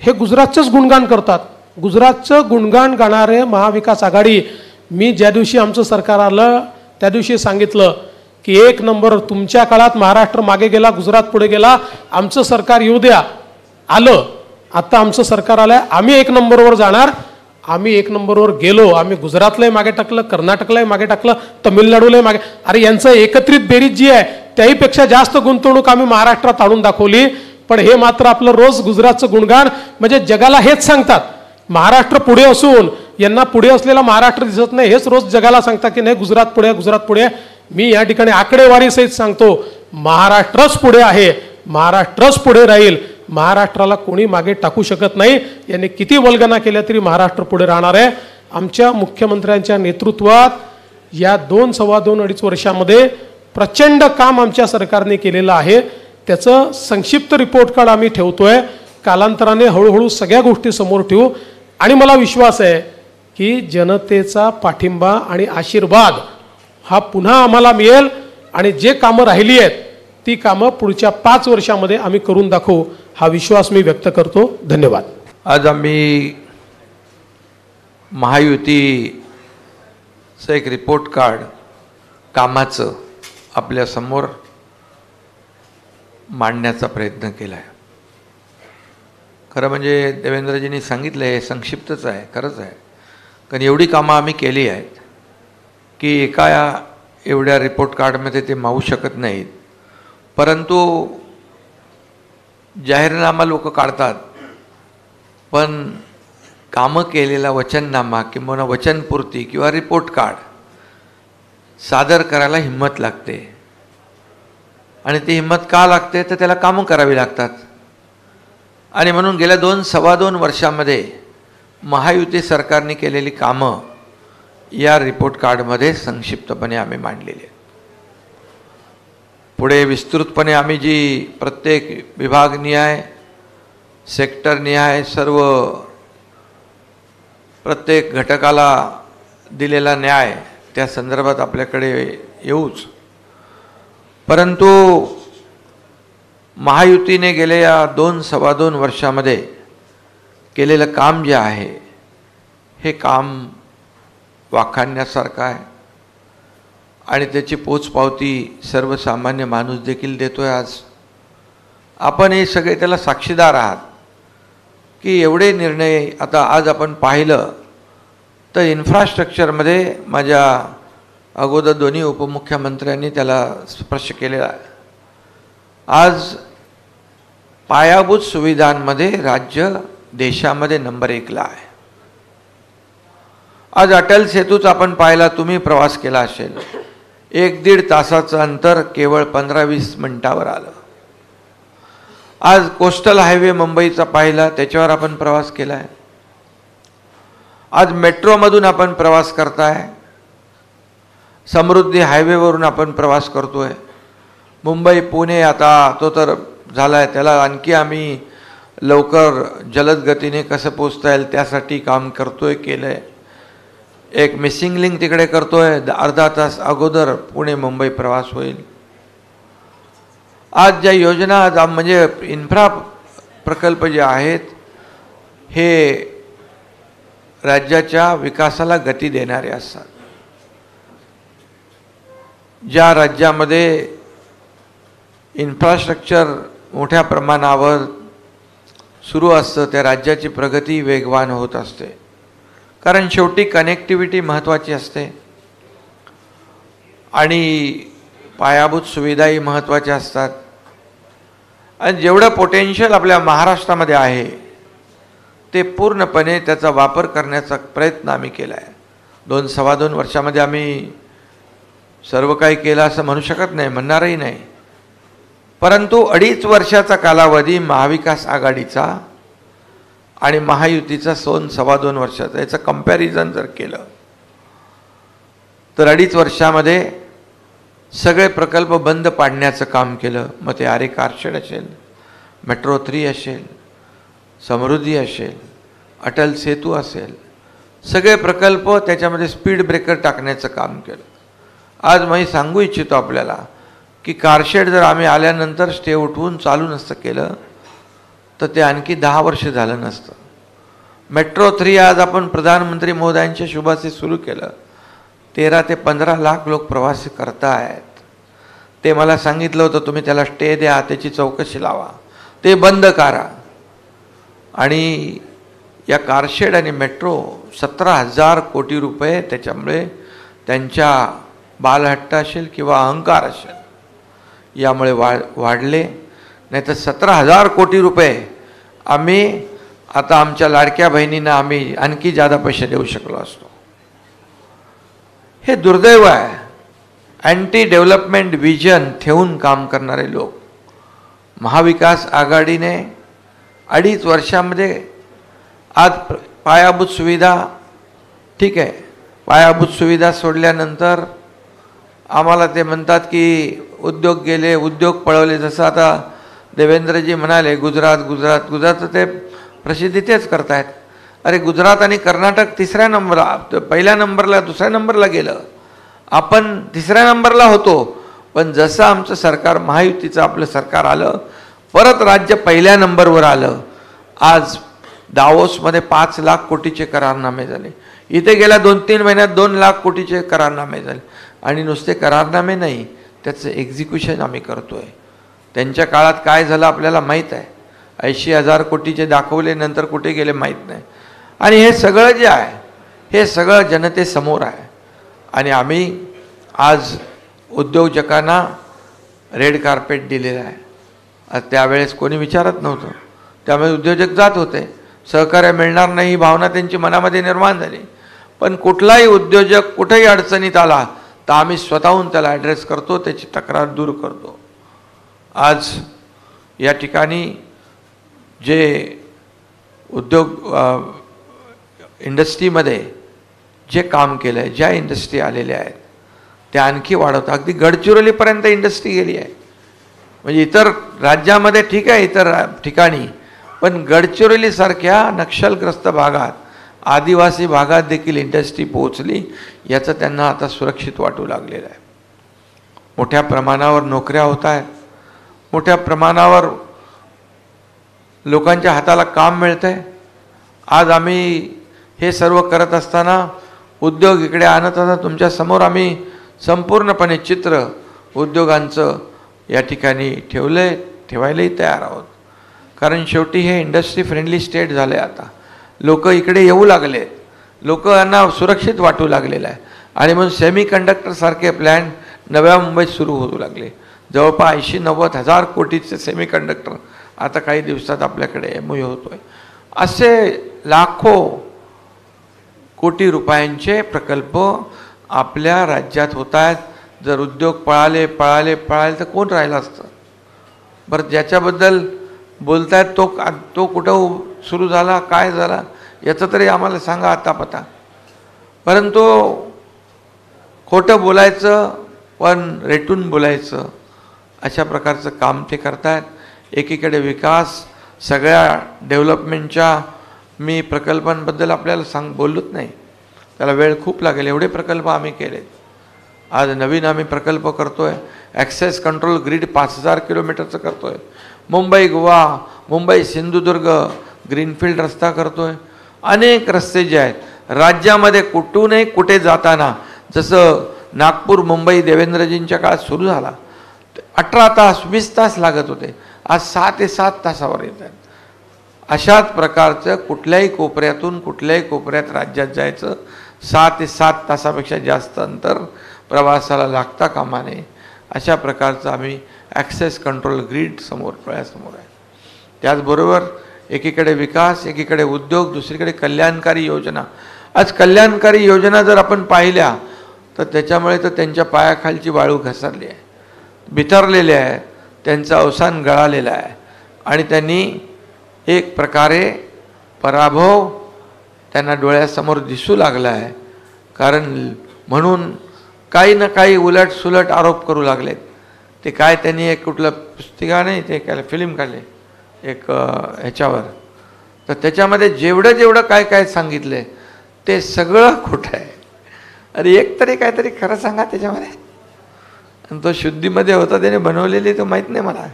हे गुजरातचंच गुणगान करतात. गुजरातचं गुणगान गाणारे महाविकास आघाडी, मी ज्या दिवशी आमचं सरकार आलं त्या दिवशी सांगितलं की 1 नंबर, तुमच्या काळात महाराष्ट्र मागे गेला, गुजरात पुढे गेला, आमचं सरकार येऊ द्या. आलं, आता आमचं सरकार आलं आहे, आम्ही 1 नंबरवर जाणार. आम्ही 1 नंबरवर गेलो. आम्ही गुजरातलाही मागे टाकलं, कर्नाटकलाही मागे टाकलं, तमिळनाडूलाही मागे. अरे यांचं एकत्रित बेरीज जी आहे त्याहीपेक्षा जास्त गुंतवणूक आम्ही महाराष्ट्रात आणून दाखवली. पण हे मात्र आपलं रोज गुजरातचं गुणगान म्हणजे जगाला हेच सांगतात. महाराष्ट्र पुढे असून यांना पुढे असलेला महाराष्ट्र दिसत नाही, हेच रोज जगाला सांगतात की नाही गुजरात पुढे, गुजरात पुढे. मी या ठिकाणी आकडेवारी सहित सांगतो, महाराष्ट्रच पुढे आहे, महाराष्ट्रच पुढे राहील. महाराष्ट्राला कोणी मागे टाकू शकत नाही. यांनी किती वल्गना केल्या तरी महाराष्ट्र पुढे राहणार आहे. आमच्या मुख्यमंत्र्यांच्या नेतृत्वात या 2-2.5 वर्षामध्ये प्रचंड काम आमच्या सरकारने केलेलं आहे. त्याचं संक्षिप्त रिपोर्ट कार्ड आम्ही ठेवतोय. कालांतराने हळूहळू सगळ्या गोष्टी समोर ठेवू आणि मला विश्वास आहे की जनतेचा पाठिंबा आणि आशीर्वाद हा पुन्हा आम्हाला मिळेल आणि जे कामं राहिली आहेत ती कामं पुढच्या 5 वर्षामध्ये आम्ही करून दाखवू, हा विश्वास मी व्यक्त करतो. धन्यवाद.
आज आम्ही महायुतीचं एक रिपोर्ट कार्ड कामाचं आपल्यासमोर मांडण्याचा प्रयत्न केला आहे. खरं म्हणजे देवेंद्रजींनी सांगितलं हे संक्षिप्तच आहे, खरंच आहे. कारण एवढी कामं आम्ही केली आहेत की एका एवढ्या रिपोर्ट कार्डमध्ये ते मावू शकत नाहीत. परंतु जाहीरनामा लोक काढतात, पण कामं केलेला वचननामा किंवा वचनपूर्ती किंवा रिपोर्ट कार्ड सादर करायला हिंमत लागते. आणि ती हिंमत का लागते तर त्याला कामं करावी लागतात. आणि म्हणून गेल्या 2-2.25 वर्षामध्ये महायुती सरकारने केलेली कामं या रिपोर्ट कार्डमध्ये संक्षिप्तपणे आम्ही मांडलेली आहेत. पुढे विस्तृतपणे आम्ही जी प्रत्येक विभागनिहाय सेक्टरनिहाय सर्व प्रत्येक घटकाला दिलेला न्याय त्या संदर्भात आपल्याकडे येऊच. परंतु महायुतीने गेल्या 2-2.25 वर्षामध्ये केलेलं काम जे आहे हे काम वाखाणण्यासारखं आहे आणि त्याची पोचपावती सर्वसामान्य माणूस देखील देतोय. आज आपण हे सगळे त्याला साक्षीदार आहात की एवढे निर्णय आता आज आपण पाहिलं तर इन्फ्रास्ट्रक्चरमध्ये माझ्या अगोदर दोन्ही उपमुख्यमंत्र्यांनी त्याला स्पर्श केलेला आहे. आज पायाभूत सुविधांमध्ये राज्य देशामध्ये नंबर 1ला आहे. आज अटल सेतूच आपण पाहिला, तुम्ही प्रवास केला असेल, 1-1.5 तासाचं अंतर केवळ 15-20 मिनिटावर आलं. आज कोस्टल हायवे मुंबईचा पाहिला, त्याच्यावर आपण प्रवास केला आहे. आज मेट्रोमधून आपण प्रवास करताय, समृद्धी हायवेवरून आपण प्रवास करतोय. मुंबई पुणे आता तो तर झाला आहे, त्याला आणखी आम्ही लवकर जलद गतीने कसं पोचता येईल त्यासाठी काम करतोय, केलं आहे. एक मिसिंग लिंक तिकडे करतोय, अर्धा तास अगोदर पुणे मुंबई प्रवास होईल. आज ज्या योजना म्हणजे इन्फ्रा प्रकल्प जे आहेत हे राज्याच्या विकासाला गती देणारे असतात. ज्या राज्यामध्ये इन्फ्रास्ट्रक्चर मोठ्या प्रमाणावर सुरू असतं त्या राज्याची प्रगती वेगवान होत असते. कारण शेवटी कनेक्टिव्हिटी महत्त्वाची असते आणि पायाभूत सुविधाही महत्त्वाच्या असतात. आणि जेवढं पोटेन्शियल आपल्या महाराष्ट्रामध्ये आहे ते पूर्णपणे त्याचा वापर करण्याचा प्रयत्न आम्ही केला आहे. 2-2.25 वर्षामध्ये आम्ही सर्व काही केलं असं म्हणू शकत नाही, म्हणणारही नाही. परंतु 2.5 वर्षाचा कालावधी महाविकास आघाडीचा आणि महायुतीचा 2-2.25 वर्षाचा याचं कंपॅरिझन जर केलं तर 2.5 वर्षामध्ये सगळे प्रकल्प बंद पाडण्याचं काम केलं. मग ते आरे कारशेड असेल, मेट्रो 3 असेल, समृद्धी असेल, अटल सेतू असेल, सगळे प्रकल्प त्याच्यामध्ये स्पीड ब्रेकर टाकण्याचं काम केलं. आज मी सांगू इच्छितो आपल्याला की कारशेड जर आम्ही आल्यानंतर स्टे उठवून चालू नसतं केलं तर ते आणखी 10 वर्ष झालं नसतं. मेट्रो 3 आज आपण प्रधानमंत्री महोदयांच्या शुभाचे सुरू केलं. 13 ते 15 लाख लोक प्रवास करतायत. ते मला सांगितलं होतं तुम्ही त्याला स्टे द्या, त्याची चौकशी लावा, ते बंद करा. आणि या कारशेड आणि मेट्रो 17,000 कोटी रुपये त्याच्यामुळे त्यांच्या बालहट्ट असेल किंवा अहंकार असेल यामुळे वाढले. नाही तर 17,000 कोटी रुपये आम्ही आता आमच्या लाडक्या बहिणींना आम्ही आणखी जादा पैसे देऊ शकलो असतो. हे दुर्दैव आहे. अँटी डेव्हलपमेंट विजन ठेवून काम करणारे लोक. महाविकास आघाडीने 2.5 वर्षामध्ये आज पायाभूत सुविधा ठीक आहे, पायाभूत सुविधा सोडल्यानंतर आम्हाला ते म्हणतात की उद्योग गेले, उद्योग पळवले. जसं आता देवेंद्रजी म्हणाले गुजरात ते प्रसिद्धी तेच करतायत. अरे गुजरात आणि कर्नाटक पहिल्या नंबरला दुसऱ्या नंबरला गेलं, आपण तिसऱ्या नंबरला होतो. पण जसं आमचं सरकार महायुतीचं आपलं सरकार आलं, परत राज्य पहिल्या नंबरवर आलं. आज दावोसमध्ये 5 लाख कोटीचे करारनामे झाले. इथे गेल्या 2-3 महिन्यात 2 लाख कोटीचे करारनामे झाले. आणि नुसते करारनामे नाही, त्याचं एक्झिक्युशन आम्ही करतोय. त्यांच्या काळात काय झालं आपल्याला माहीत आहे. 80,000 कोटीचे दाखवले, नंतर कुठे गेले माहीत नाही. आणि हे सगळं जे आहे हे सगळं जनतेसमोर आहे. आणि आम्ही आज उद्योजकांना रेड कार्पेट दिलेलं आहे. त्यावेळेस कोणी विचारत नव्हतं, त्यामुळे उद्योजक जात होते. सहकार्य मिळणार नाही ही भावना त्यांची मनामध्ये निर्माण झाली. पण कुठलाही उद्योजक कुठेही अडचणीत आला तर आम्ही स्वतःहून त्याला ॲड्रेस करतो, त्याची तक्रार दूर करतो. आज या ठिकाणी जे उद्योग इंडस्ट्रीमध्ये जे काम केलं आहे, ज्या इंडस्ट्री आलेल्या आहेत त्या आणखी वाढवतात. अगदी गडचिरोलीपर्यंत इंडस्ट्री गेली आहे. म्हणजे इतर राज्यामध्ये ठीक आहे, इतर ठिकाणी, पण गडचिरोलीसारख्या नक्षलग्रस्त भागात, आदिवासी भागात देखील इंडस्ट्री पोहोचली. याचं त्यांना आता सुरक्षित वाटू लागलेलं आहे. मोठ्या प्रमाणावर नोकऱ्या होत आहेत, मोठ्या प्रमाणावर लोकांच्या हाताला काम मिळतं आहे. आज आम्ही हे सर्व करत असताना उद्योग इकडे आणत असताना तुमच्या समोर आम्ही संपूर्णपणे चित्र उद्योगांचं या ठिकाणी ठेवायलाही तयार आहोत. कारण शेवटी हे इंडस्ट्री फ्रेंडली स्टेट झालं आहे. आता लोक इकडे येऊ लागलेत, लोकांना सुरक्षित वाटू लागलेलं आहे. आणि म्हणून सेमीकंडक्टरसारखे प्लॅन नव्या मुंबईत सुरू होऊ लागले. जवळपास 80-90 हजार कोटीचे सेमीकंडक्टर आता काही दिवसात आपल्याकडे MOU होतोय. असे लाखो कोटी रुपयांचे प्रकल्प आपल्या राज्यात होत आहेत. जर उद्योग पळाले तर कोण राहिलं असतं बरं? ज्याच्याबद्दल बोलतायत तो कुठं सुरू झाला, काय झाला याचं तरी आम्हाला सांगा आता पता. परंतु खोटं बोलायचं पण रेटून बोलायचं अशा प्रकारचं काम ते करतायत. एकीकडे विकास, सगळ्या डेव्हलपमेंटच्या मी प्रकल्पांबद्दल आपल्याला बोललोच नाही, त्याला वेळ खूप लागेल. एवढे प्रकल्प आम्ही केलेत. आज नवीन आम्ही प्रकल्प करतोय. ॲक्सेस कंट्रोल ग्रीड 5000 किलोमीटरचं करतोय. मुंबई गोवा, मुंबई सिंधुदुर्ग ग्रीनफील्ड रस्ता करतोय. अनेक रस्ते जे आहेत राज्यामध्ये कुठूनही कुठे जाताना, जसं नागपूर मुंबई देवेंद्रजींच्या काळात सुरू झाला 18 तास 20 तास लागत होते, आज 6 ते 7 तासावर येत आहेत. अशाच प्रकारचं कुठल्याही कोपऱ्यात राज्यात जायचं 6 ते 7 तासापेक्षा जास्त अंतर प्रवासाला लागता कामा नये. अशा प्रकारचं आम्ही ॲक्सेस कंट्रोल ग्रीड डोळ्यासमोर आहे. त्याचबरोबर एकीकडे विकास, एकीकडे उद्योग, दुसरीकडे कल्याणकारी योजना. आज कल्याणकारी योजना जर आपण पाहिल्या तर त्याच्यामुळे तर त्यांच्या पायाखालची वाळू घसरली आहे, बिथरलेले आहे, त्यांचं अवसान गळालेलं आहे. आणि त्यांनी एक प्रकारे पराभव त्यांना डोळ्यासमोर दिसू लागला आहे. कारण म्हणून काही ना काही उलटसुलट आरोप करू लागलेत. ते काय त्यांनी एक कुठलं पुस्तिका नाही, ते काय फिल्म काढले एक ह्याच्यावर, तर त्याच्यामध्ये जेवढं काय सांगितलं ते सगळं खोटं आहे. अरे एक तरी काहीतरी खरं सांगा त्याच्यामध्ये. आणि तो शुद्धीमध्ये होता, त्याने बनवलेली तो माहीत नाही मला.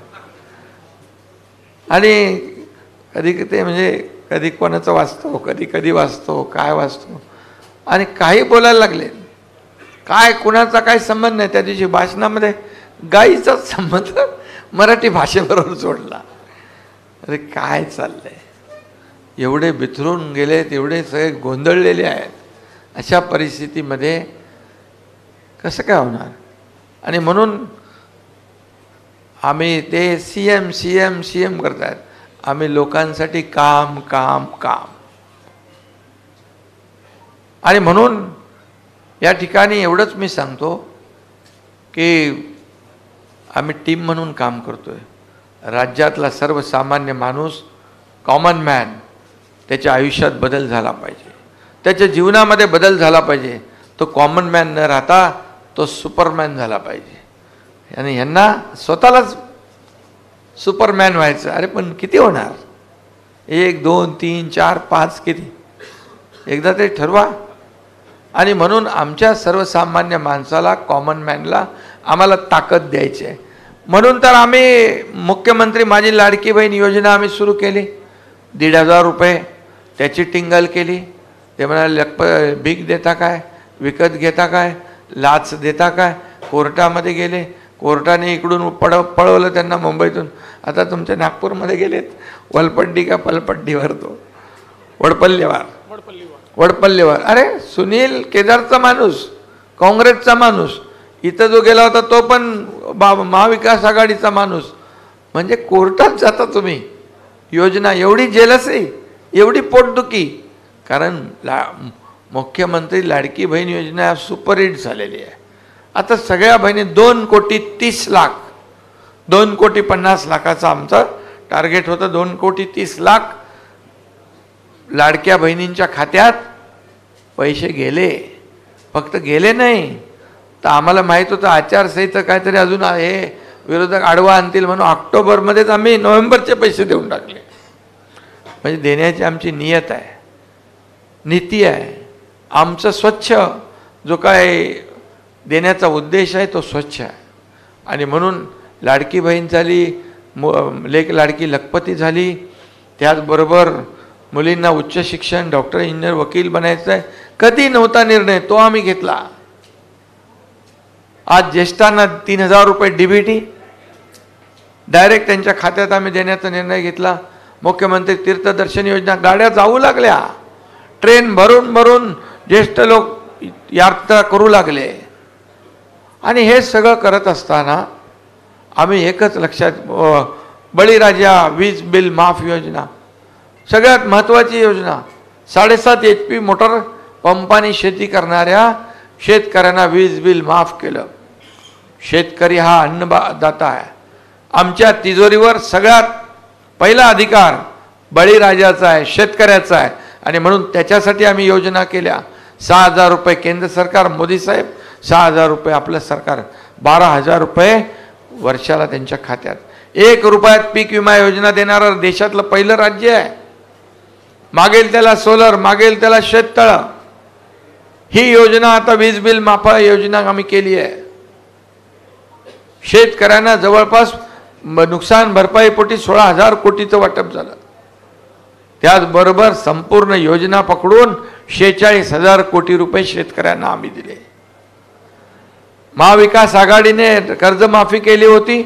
आणि कधी ते म्हणजे कधी कोणाचं वाचतो, कधी वाचतो, काय वाचतो आणि काही बोलायला लागले. काय कुणाचा काही संबंध नाही. त्या दिवशी भाषणामध्ये गाईचाच संबंध मराठी भाषेबरोबर जोडला. अरे काय चाललंय? एवढे बिथरून गेलेत, एवढे सगळे गोंधळलेले आहेत. अशा परिस्थितीमध्ये कसं काय होणार? आणि म्हणून आम्ही ते CM CM CM करतायत, आम्ही लोकांसाठी काम काम काम. आणि म्हणून या ठिकाणी एवढंच मी सांगतो की आम्ही टीम म्हणून काम करतोय. राज्यातला सर्वसामान्य माणूस, कॉमन मॅन, त्याच्या आयुष्यात बदल झाला पाहिजे, त्याच्या जीवनामध्ये बदल झाला पाहिजे. तो कॉमन मॅन न राहता तो सुपरमॅन झाला पाहिजे. आणि ह्यांना स्वतःलाच सुपरमॅन व्हायचं. अरे पण किती होणार? 1 2 3 4 5 किती? एकदा ते ठरवा. आणि म्हणून आमच्या सर्वसामान्य माणसाला, कॉमन मॅनला आम्हाला ताकद द्यायची आहे. म्हणून तर आम्ही मुख्यमंत्री माझी लाडकी बहीण योजना आम्ही सुरू केली. 1,500 रुपये त्याची टिंगल केली. ते म्हणाले भीक देता काय, विकत घेता काय, लाच देता काय. कोर्टामध्ये गेले, कोर्टाने इकडून पळवलं त्यांना मुंबईतून. आता तुमच्या नागपूरमध्ये गेलेत, वलपड्डी का पलपड्डीवर, तो वडपल्लीवर. अरे सुनील केदारचा माणूस, काँग्रेसचा माणूस, इथं जो गेला होता तो पण महाविकास आघाडीचा माणूस. म्हणजे कोर्टात जाता तुम्ही. योजना एवढी जेलसी, एवढी पोटदुखी. कारण मुख्यमंत्री लाडकी बहीण योजना सुपरहिट झालेली आहे. आता सगळ्या बहिणी 2,30,00,000, 2,50,00,000 आमचं टार्गेट होतं. 2,30,00,000 लाडक्या बहिणींच्या खात्यात पैसे गेले. फक्त गेले नाही तर आम्हाला माहीत होतं आचारसंहिता काहीतरी अजून आहे, विरोधक आडवा आणतील म्हणून ऑक्टोबरमध्येच आम्ही नोव्हेंबरचे पैसे देऊन टाकले. म्हणजे देण्याची आमची नियत आहे, नीती आहे. आमचं स्वच्छ जो काय देण्याचा उद्देश आहे तो स्वच्छ आहे. आणि म्हणून लाडकी बहीण झाली, लेक लाडकी लखपती झाली. त्याचबरोबर मुलींना उच्च शिक्षण, डॉक्टर, इंजिनियर, वकील बनायचं आहे. कधी नव्हता निर्णय, तो आम्ही घेतला. आज ज्येष्ठांना 3,000 रुपये DBT डायरेक्ट त्यांच्या खात्यात आम्ही देण्याचा निर्णय घेतला. मुख्यमंत्री तीर्थदर्शन योजना, गाड्या जाऊ लागल्या, ट्रेन भरून भरून ज्येष्ठ लोक यात्रा करू लागले. आणि हे सगळं करत असताना आम्ही एकच लक्षात, बळीराजा वीज बिल माफ योजना सगळ्यात महत्त्वाची योजना. 7.5 HP मोटर पंपाने शेती करणाऱ्या शेतकऱ्यांना वीज बिल माफ केलं. शेतकरी हा अन्नदाता आहे. आमच्या तिजोरीवर सगळ्यात पहिला अधिकार बळीराजाचा आहे, शेतकऱ्याचा आहे. आणि म्हणून त्याच्यासाठी आम्ही योजना केल्या. 6,000 रुपये केंद्र सरकार, मोदी साहेब, 6,000 रुपये आपलं सरकार, 12,000 रुपये वर्षाला त्यांच्या खात्यात. 1 रुपयात पीक विमा योजना देणारं देशातलं पहिलं राज्य आहे. मागेल त्याला सोलर, मागेल त्याला शेततळं. ही योजना आता वीज बिल माफ योजना आम्ही केली आहे. शेतकऱ्यांना जवळपास नुकसान भरपाईपोटी 16,000 कोटीचं वाटप झालं. त्याचबरोबर संपूर्ण योजना पकडून 46,000 कोटी रुपये शेतकऱ्यांना आम्ही दिले. महाविकास आघाडीने कर्जमाफी केली होती.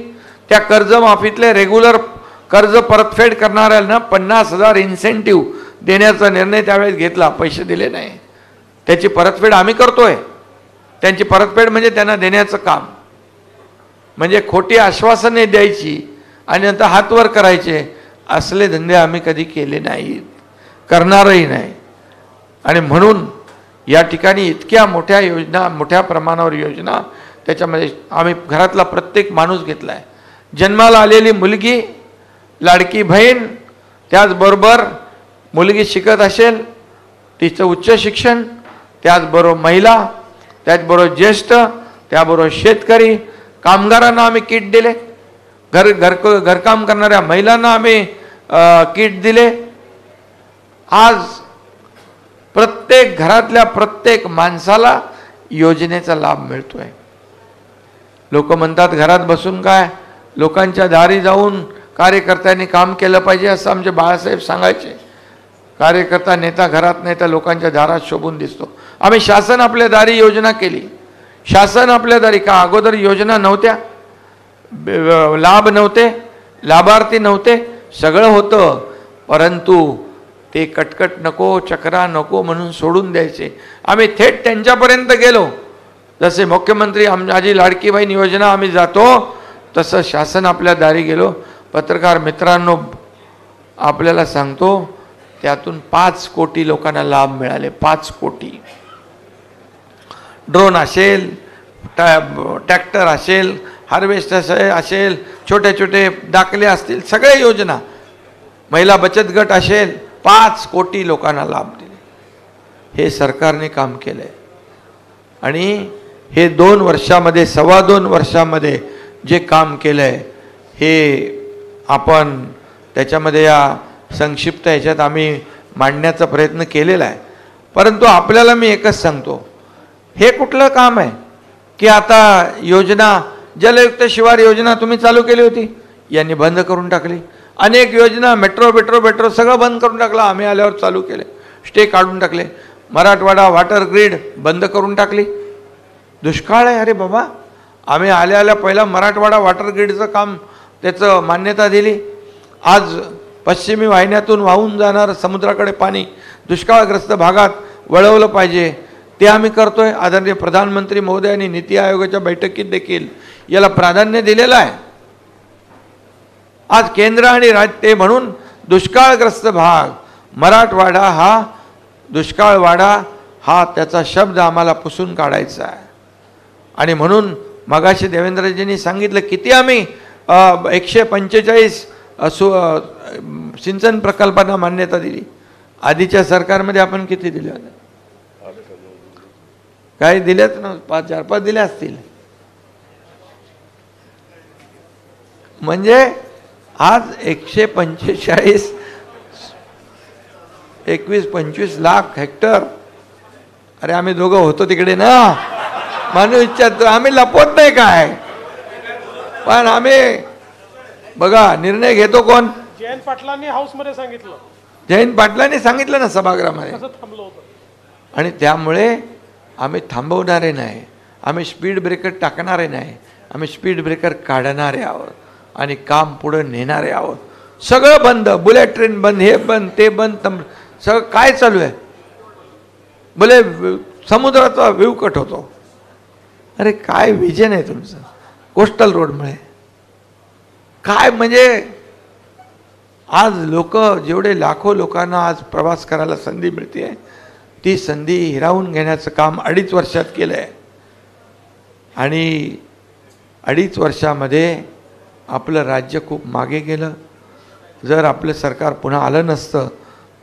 त्या कर्जमाफीतले रेग्युलर कर्ज परतफेड करणाऱ्यांना 50,000 इन्सेंटिव्ह देण्याचा निर्णय त्यावेळेस घेतला. पैसे दिले नाही, त्याची परतफेड आम्ही करतोय. त्यांची परतफेड म्हणजे त्यांना देण्याचं काम. म्हणजे खोटी आश्वासने द्यायची आणि नंतर हातवर करायचे, असले धंदे आम्ही कधी केले नाहीत, करणारही नाही. आणि म्हणून या ठिकाणी इतक्या मोठ्या योजना, मोठ्या प्रमाणावर योजना, त्याच्यामध्ये आम्ही घरातला प्रत्येक माणूस घेतला आहे. जन्माला आलेली मुलगी, लाडकी बहीण, त्याचबरोबर मुलगी शिकत असेल तिचं उच्च शिक्षण, त्याचबरोबर महिला, त्याचबरोबर ज्येष्ठ, त्याबरोबर शेतकरी, कामगारांना आम्ही किट दिले. घरकाम करणाऱ्या महिलांना आम्ही किट दिले. आज प्रत्येक घरातल्या प्रत्येक माणसाला योजनेचा लाभ मिळतोय. लोक म्हणतात घरात बसून काय, लोकांच्या दारी जाऊन कार्यकर्त्यांनी काम केलं पाहिजे असं आमचे बाळासाहेब सांगायचे. कार्यकर्ता नेता घरात नाही तर लोकांच्या दारात शोभून दिसतो. आम्ही शासन आपल्या दारी योजना केली. शासन आपल्या दारी का अगोदर योजना नव्हत्या, लाभ नव्हते, लाभार्थी नव्हते, सगळं होतं, परंतु ते कटकट नको, चक्रा नको म्हणून सोडून द्यायचे. आम्ही थेट त्यांच्यापर्यंत गेलो. जसे मुख्यमंत्री माझी लाडकी बहीण योजना आम्ही जातो तसं शासन आपल्या दारी गेलो. पत्रकार मित्रांनो, आपल्याला सांगतो, त्यातून 5 कोटी लोकांना लाभ मिळाले. 5 कोटी. ड्रोन असेल, ट्रॅक्टर असेल, हार्वेस्टर असेल, छोटे छोटे दाखले असतील, सगळे योजना, महिला बचत गट असेल, 5 कोटी लोकांना लाभ दिले. हे सरकारने काम केलंय. आणि हे 2 वर्षामध्ये, 2.25 वर्षामध्ये जे काम केलंय, हे आपण त्याच्यामध्ये या संक्षिप्त ह्याच्यात आम्ही मांडण्याचा प्रयत्न केलेला आहे. परंतु आपल्याला मी एकच सांगतो, हे कुठलं काम आहे की आता योजना, जलयुक्त शिवार योजना तुम्ही चालू केली होती, यांनी बंद करून टाकली. अनेक योजना, मेट्रो सगळं बंद करून टाकलं. आम्ही आल्यावर चालू केले, स्टे काढून टाकले. मराठवाडा वॉटर ग्रीड बंद करून टाकली. दुष्काळ आहे. अरे बाबा, आम्ही आल्या पहिला मराठवाडा वॉटर ग्रीडचं काम, त्याचं मान्यता दिली. आज पश्चिमी वाहिन्यातून वाहून जाणार समुद्राकडे पाणी दुष्काळग्रस्त भागात वळवलं पाहिजे, ते आम्ही करतोय. आदरणीय प्रधानमंत्री महोदयांनी नीती आयोगाच्या बैठकीत देखील याला प्राधान्य दिलेलं आहे. आज केंद्र आणि राज्य, ते म्हणून दुष्काळग्रस्त भाग मराठवाडा, हा दुष्काळवाडा, हा त्याचा शब्द आम्हाला पुसून काढायचा आहे. आणि म्हणून मगाशी देवेंद्रजींनी सांगितलं, किती आम्ही 145 सिंचन प्रकल्पांना मान्यता दिली. आधीच्या सरकारमध्ये आपण किती दिल्या होत्या? काही दिल्याच ना, 4-5 दिल्या असतील. म्हणजे आज 145, 21-25 लाख हेक्टर. अरे आम्ही दोघं होतो तिकडे ना, माणूस विचारतो, आम्ही लपवत नाही काय, पण आम्ही बघा निर्णय घेतो कोण?
जयंत पाटलांनी हाऊसमध्ये सांगितलं,
जयंत पाटलांनी सांगितलं ना सभागृहामध्ये.
कसं थांबलं होतं.
आणि त्यामुळे आम्ही थांबवणारे नाही, आम्ही स्पीड ब्रेकर टाकणारे नाही, आम्ही स्पीड ब्रेकर काढणारे आहोत आणि काम पुढे नेणारे आहोत. सगळं बंद, बुलेट ट्रेन बंद, हे बंद, ते बंद, सगळं काय चालू आहे? बोले समुद्राचा व्ह्यू कट होतो. अरे काय विजन आहे तुमचं कोस्टल रोडमुळे? काय म्हणजे आज लोक, जेवढे लाखो लोकांना आज प्रवास करायला संधी मिळते, ती संधी हिरावून घेण्याचं काम 2.5 वर्षात केलं आहे. आणि 2.5 वर्षामध्ये आपलं राज्य खूप मागे गेलं. जर आपलं सरकार पुन्हा आलं नसतं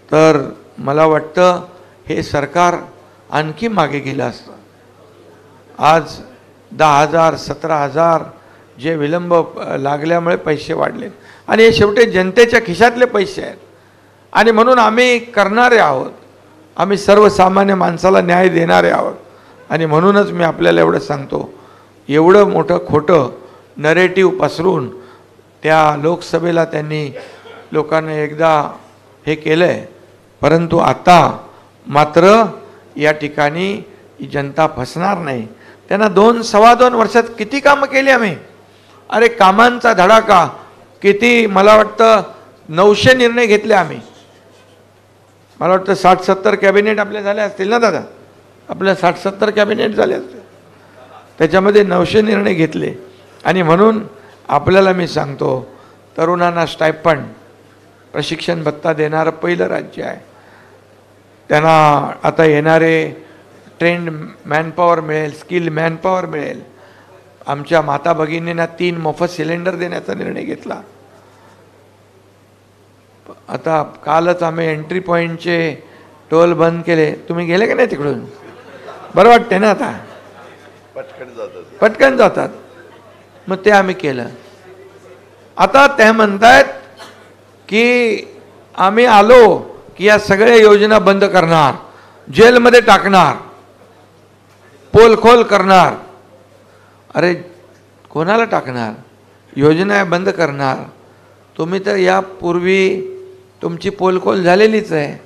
तर मला वाटतं हे सरकार आणखी मागे गेलं असतं. आज 10,000 17,000 जे विलंब लागल्यामुळे पैसे वाढले, आणि हे शेवटी जनतेच्या खिशातले पैसे आहेत. आणि म्हणून आम्ही करणारे आहोत, आम्ही सर्वसामान्य माणसाला न्याय देणारे आहोत. आणि म्हणूनच मी आपल्याला एवढं सांगतो, एवढं मोठं खोटं नरेटिव्ह पसरून त्या लोकसभेला त्यांनी लोकांना एकदा हे केलं आहे. परंतु आता मात्र या ठिकाणी जनता फसणार नाही. त्यांना 2-2.25 वर्षात किती कामं केली आम्ही. अरे कामांचा धडाका किती, मला वाटतं 900 निर्णय घेतले आम्ही. मला वाटतं 60-70 कॅबिनेट आपले झाले असतील ना दादा, आपल्या 60-70 कॅबिनेट झाले असतील, त्याच्यामध्ये 900 निर्णय घेतले. आणि म्हणून आपल्याला मी सांगतो, तरुणांना स्टायपंड, प्रशिक्षण भत्ता देणारं पहिलं राज्य आहे. त्यांना आता येणारे ट्रेंड मॅनपॉवर मिळेल, स्किल मॅनपॉवर मिळेल. आमच्या माता भगिनींना 3 मोफत सिलेंडर देण्याचा निर्णय घेतला. आता कालच आम्ही एंट्री पॉईंटचे टोल बंद केले. तुम्ही गेले का नाही तिकडून? बरं वाटते ना आता, पटकन जातात. मग ते आम्ही केलं. आता ते म्हणतायत की आम्ही आलो की या सगळ्या योजना बंद करणार, जेलमध्ये टाकणार, पोलखोल करणार. अरे कोणाला टाकणार? योजना बंद करणार. तुम्ही तर यापूर्वी तुमची पोलखोल झालेलीच आहे,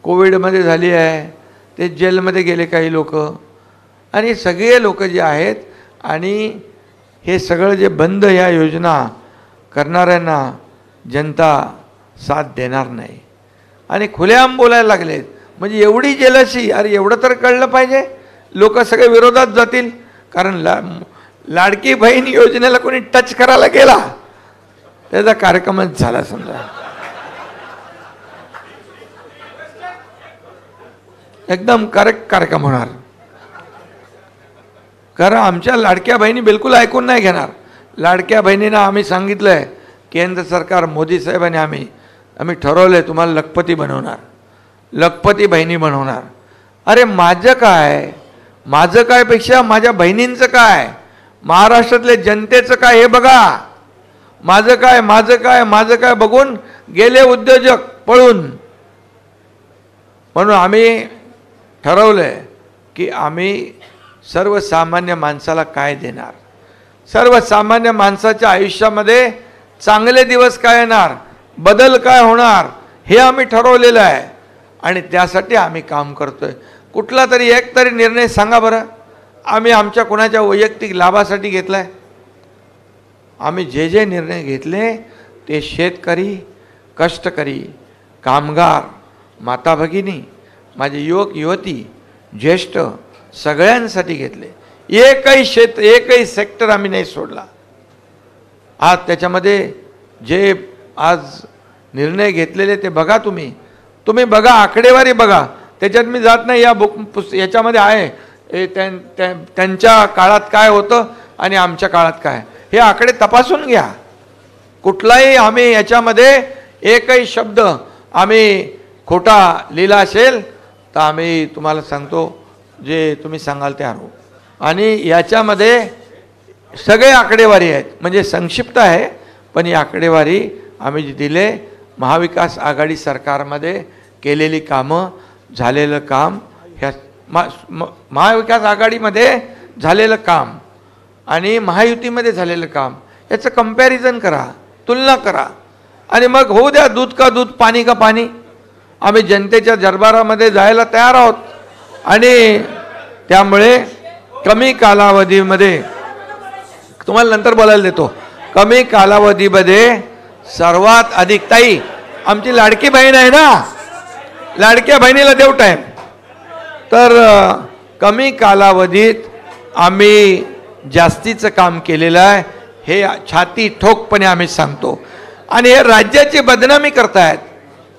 कोविडमध्ये झाली आहे, ते जेलमध्ये गेले काही लोक, आणि सगळे लोक जे आहेत. आणि हे सगळं जे बंद, ह्या योजना करणाऱ्यांना जनता साथ देणार नाही. आणि खुलेआम बोलायला लागलेत. म्हणजे एवढी जेलसी, अरे एवढं तर कळलं पाहिजे, लोक सगळे विरोधात जातील. कारण लाडकी बहीण योजनेला कोणी टच करायला गेला त्याचा कार्यक्रमच झाला समजा. एकदम करेक्ट कार्यक्रम होणार. कारण आमच्या लाडक्या बहिणी बिलकुल ऐकून नाही घेणार. लाडक्या बहिणींना आम्ही सांगितलंय, केंद्र सरकार मोदी साहेबांनी आम्ही ठरवलंय तुम्हाला लखपती बनवणार, लखपती बहिणी बनवणार. अरे माझं काय पेक्षा माझ्या बहिणींचं काय, महाराष्ट्रातल्या जनतेचं काय हे बघा. माझं काय बघून गेले उद्योजक पळून. म्हणून आम्ही ठरवलंय की आम्ही सर्वसामान्य माणसाला काय देणार, सर्वसामान्य माणसाच्या आयुष्यामध्ये चांगले दिवस काय येणार, बदल काय होणार, हे आम्ही ठरवलेलं आहे. आणि त्यासाठी आम्ही काम करतोय. कुठला तरी एक तरी निर्णय सांगा बरं आम्ही आमच्या कुणाच्या वैयक्तिक लाभासाठी घेतलाय. आम्ही जे निर्णय घेतले ते शेतकरी, कष्टकरी, कामगार, माता भगिनी, माझे युवक युवती, ज्येष्ठ सगळ्यांसाठी घेतले. एकही सेक्टर आम्ही नाही सोडला. आज त्याच्यामध्ये जे आज निर्णय घेतलेले ते बघा, तुम्ही बघा, आकडेवारी बघा. त्याच्यात मी जात नाही. या याच्यामध्ये आहे त्यांच्या काळात काय होतं आणि आमच्या काळात काय, हे आकडे तपासून घ्या. कुठलाही आम्ही याच्यामध्ये एकही शब्द आम्ही खोटा लिहिला असेल तर आम्ही तुम्हाला सांगतो, जे तुम्ही सांगाल ते आणू. आणि याच्यामध्ये सगळे आकडेवारी आहेत, म्हणजे संक्षिप्त आहे पण ही आकडेवारी आम्ही जी दिले, महाविकास आघाडी सरकारमध्ये केलेली कामं, झालेलं काम, ह्या महाविकास आघाडीमध्ये झालेलं काम आणि महायुतीमध्ये झालेलं काम याचं कंपॅरिझन करा, तुलना करा आणि मग होऊ द्या दूध का दूध, पाणी का पाणी. आम्ही जनतेच्या दरबारामध्ये जायला तयार आहोत. आणि त्यामुळे कमी कालावधीमध्ये, तुम्हाला नंतर बोलायला देतो, कमी कालावधीमध्ये सर्वात अधिक, ताई आमची लाडकी बहीण आहे ना, लाडक्या बहिणीला देऊ टाईम. तर कमी कालावधीत आम्ही जास्तीचं काम केलेलं आहे, हे छाती ठोकपणे आम्ही सांगतो. आणि हे राज्याची बदनामी करतायत.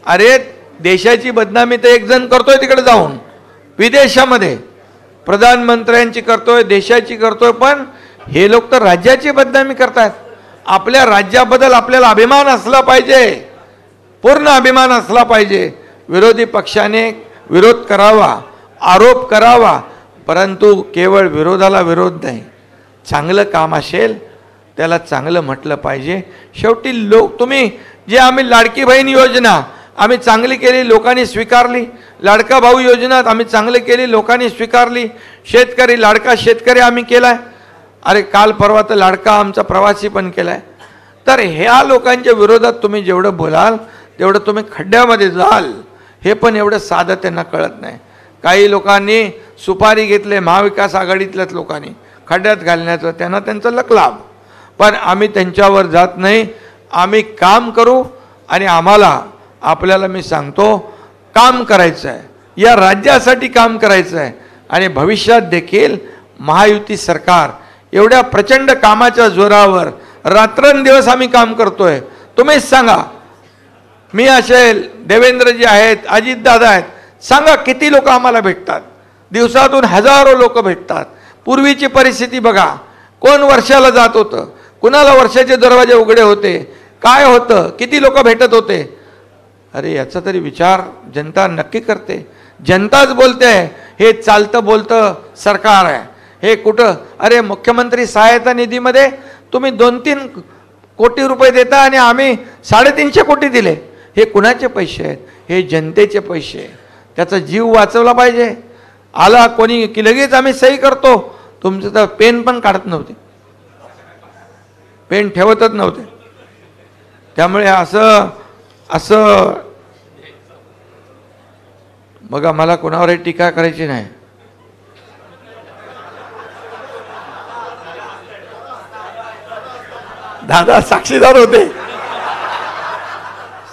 अरे देशाची बदनामी तर एक जण करतोय तिकडे जाऊन विदेशामध्ये, प्रधानमंत्र्यांची करतोय, देशाची करतोय, पण हे लोक तर राज्याची बदनामी करतायत. आपल्या राज्याबद्दल आपल्याला अभिमान असला पाहिजे, पूर्ण अभिमान असला पाहिजे. विरोधी पक्षाने विरोध करावा, आरोप करावा, परंतु केवळ विरोधाला विरोध नाही. चांगलं काम असेल त्याला चांगलं म्हटलं पाहिजे. शेवटी तुम्ही जे आम्ही लाडकी बहीण योजना आम्ही चांगली केली, लोकांनी स्वीकारली. लाडका भाऊ योजना आम्ही चांगली केली, लोकांनी स्वीकारली. शेतकरी, लाडका शेतकरी आम्ही केलाय. अरे काल परवा तर लाडका आमचा प्रवासी पण केलाय. तर ह्या लोकांच्या विरोधात तुम्ही जेवढं बोलाल तेवढं तुम्ही खड्ड्यामध्ये जाल. हे पण एवढं साधं त्यांना कळत नाही. काही लोकांनी सुपारी घेतले, महाविकास आघाडीतल्याच लोकांनी खड्ड्यात घालण्याचं, त्यांना त्यांचं लकलाभ. पण आम्ही त्यांच्यावर जात नाही. आम्ही काम करू आणि आपल्याला मी सांगतो काम करायचं आहे, या राज्यासाठी काम करायचं आहे. आणि भविष्यात देखील महायुती सरकार एवढ्या प्रचंड कामाच्या जोरावर रात्रंदिवस आम्ही काम करतोय. तुम्हीच सांगा, मी असेल, देवेंद्रजी आहेत, अजितदादा आहेत, सांगा किती लोक आम्हाला भेटतात. दिवसातून हजारो लोक भेटतात. पूर्वीची परिस्थिती बघा, कोण वर्षाला जात होतं, कुणाला वर्षाचे दरवाजे उघडे होते, काय होतं, किती लोक भेटत होते. अरे याचा तरी विचार जनता नक्की करते. जनताच बोलते हे चालतं बोलतं सरकार आहे. हे कुठं, अरे मुख्यमंत्री सहायता निधीमध्ये तुम्ही 2-3 कोटी रुपये देता आणि आम्ही 350 कोटी दिले. हे कुणाचे पैसे आहेत? हे जनतेचे पैसे. त्याचा जीव वाचवला पाहिजे. आला कोणी की लगेच आम्ही सही करतो. तुमचं तर पेन पण काढत नव्हते, पेन ठेवतच नव्हते. त्यामुळे असं बघा, मला कोणावरही टीका करायची नाही. दादा साक्षीदार होते,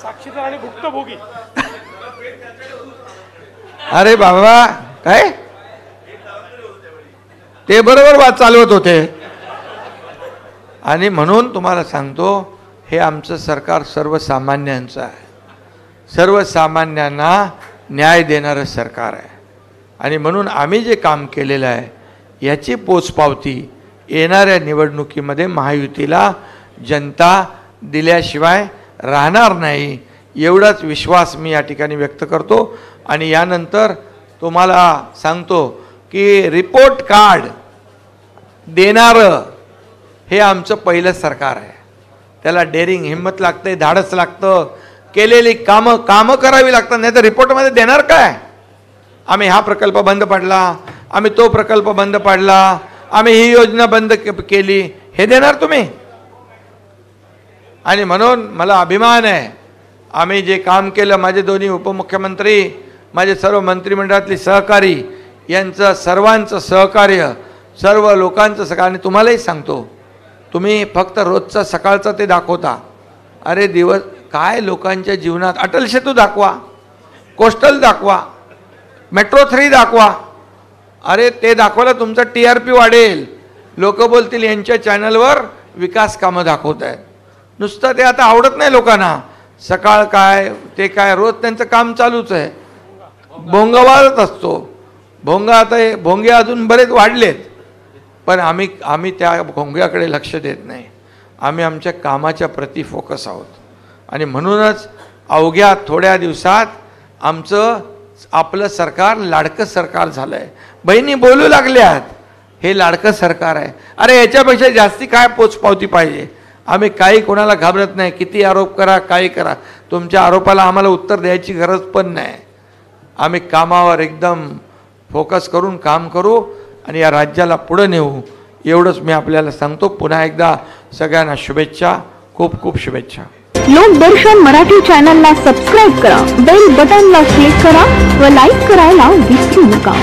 साक्षीदार आणि भुक्तभोगी.
अरे बाबा काय ते बरोबर वाद चालवत होते. आणि म्हणून तुम्हाला सांगतो, हे आमचं सरकार सर्वसामान्यांचं आहे, सर्वसामान्यांना न्याय देणारं सरकार आहे. आणि म्हणून आम्ही जे काम केलेलं आहे याची पोचपावती येणाऱ्या निवडणुकीमध्ये महायुतीला जनता दिल्याशिवाय राहणार नाही, एवढाच विश्वास मी या ठिकाणी व्यक्त करतो. आणि यानंतर तुम्हाला सांगतो की रिपोर्ट कार्ड देणारं हे आमचं पहिलं सरकार आहे. त्याला डेअरिंग, हिंमत लागते, धाडस लागतं, केलेली कामं करावी लागतात, नाही तर रिपोर्टमध्ये देणार काय? आम्ही हा प्रकल्प बंद पाडला, आम्ही तो प्रकल्प बंद पाडला, आम्ही ही योजना बंद केली, हे देणार तुम्ही? आणि म्हणून मला अभिमान आहे, आम्ही जे काम केलं, माझे दोन्ही उपमुख्यमंत्री, माझे सर्व मंत्रिमंडळातले सहकारी, यांचं सर्वांचं सहकार्य, सर्व लोकांचं सहकार्य. आणि तुम्हालाही सांगतो, तुम्ही फक्त रोजचा सकाळचा ते दाखवता, अरे दिवस काय लोकांच्या जीवनात, अटल सेतू दाखवा, कोस्टल दाखवा, मेट्रो 3 दाखवा, अरे ते दाखवायला तुमचा TRP वाढेल, लोक बोलतील यांच्या चॅनलवर विकास कामं दाखवत आहेत. नुसतं ते आता आवडत नाही लोकांना, सकाळ काय ते काय, रोज त्यांचं काम चालूच आहे, भोंगावाच असतो. भोंगे अजून बरेच वाढलेत, पण आम्ही त्या भोंग्याकडे लक्ष देत नाही, आम्ही आमच्या कामाच्या प्रती फोकस आहोत. आणि म्हणूनच अवघ्या थोड्या दिवसात आपलं सरकार लाडकं सरकार झालं आहे. बहिणी बोलू लागल्यात, हे लाडकं सरकार आहे. अरे याच्यापेक्षा जास्ती काय पोचपावती पाहिजे? आम्ही काही कोणाला घाबरत नाही, किती आरोप करा, काही करा, तुमच्या आरोपाला आम्हाला उत्तर द्यायची गरज पण नाही. आम्ही कामावर एकदम फोकस करून काम करू आणि या राज्याला पुढे नेऊ, एवढंच मी आपल्याला सांगतो. पुन्हा एकदा सगळ्यांना शुभेच्छा, खूप खूप शुभेच्छा.
लोकदर्शन मराठी चॅनलला सबस्क्राईब करा, बेल बटनला क्लिक करा व लाईक करायला विसरू नका.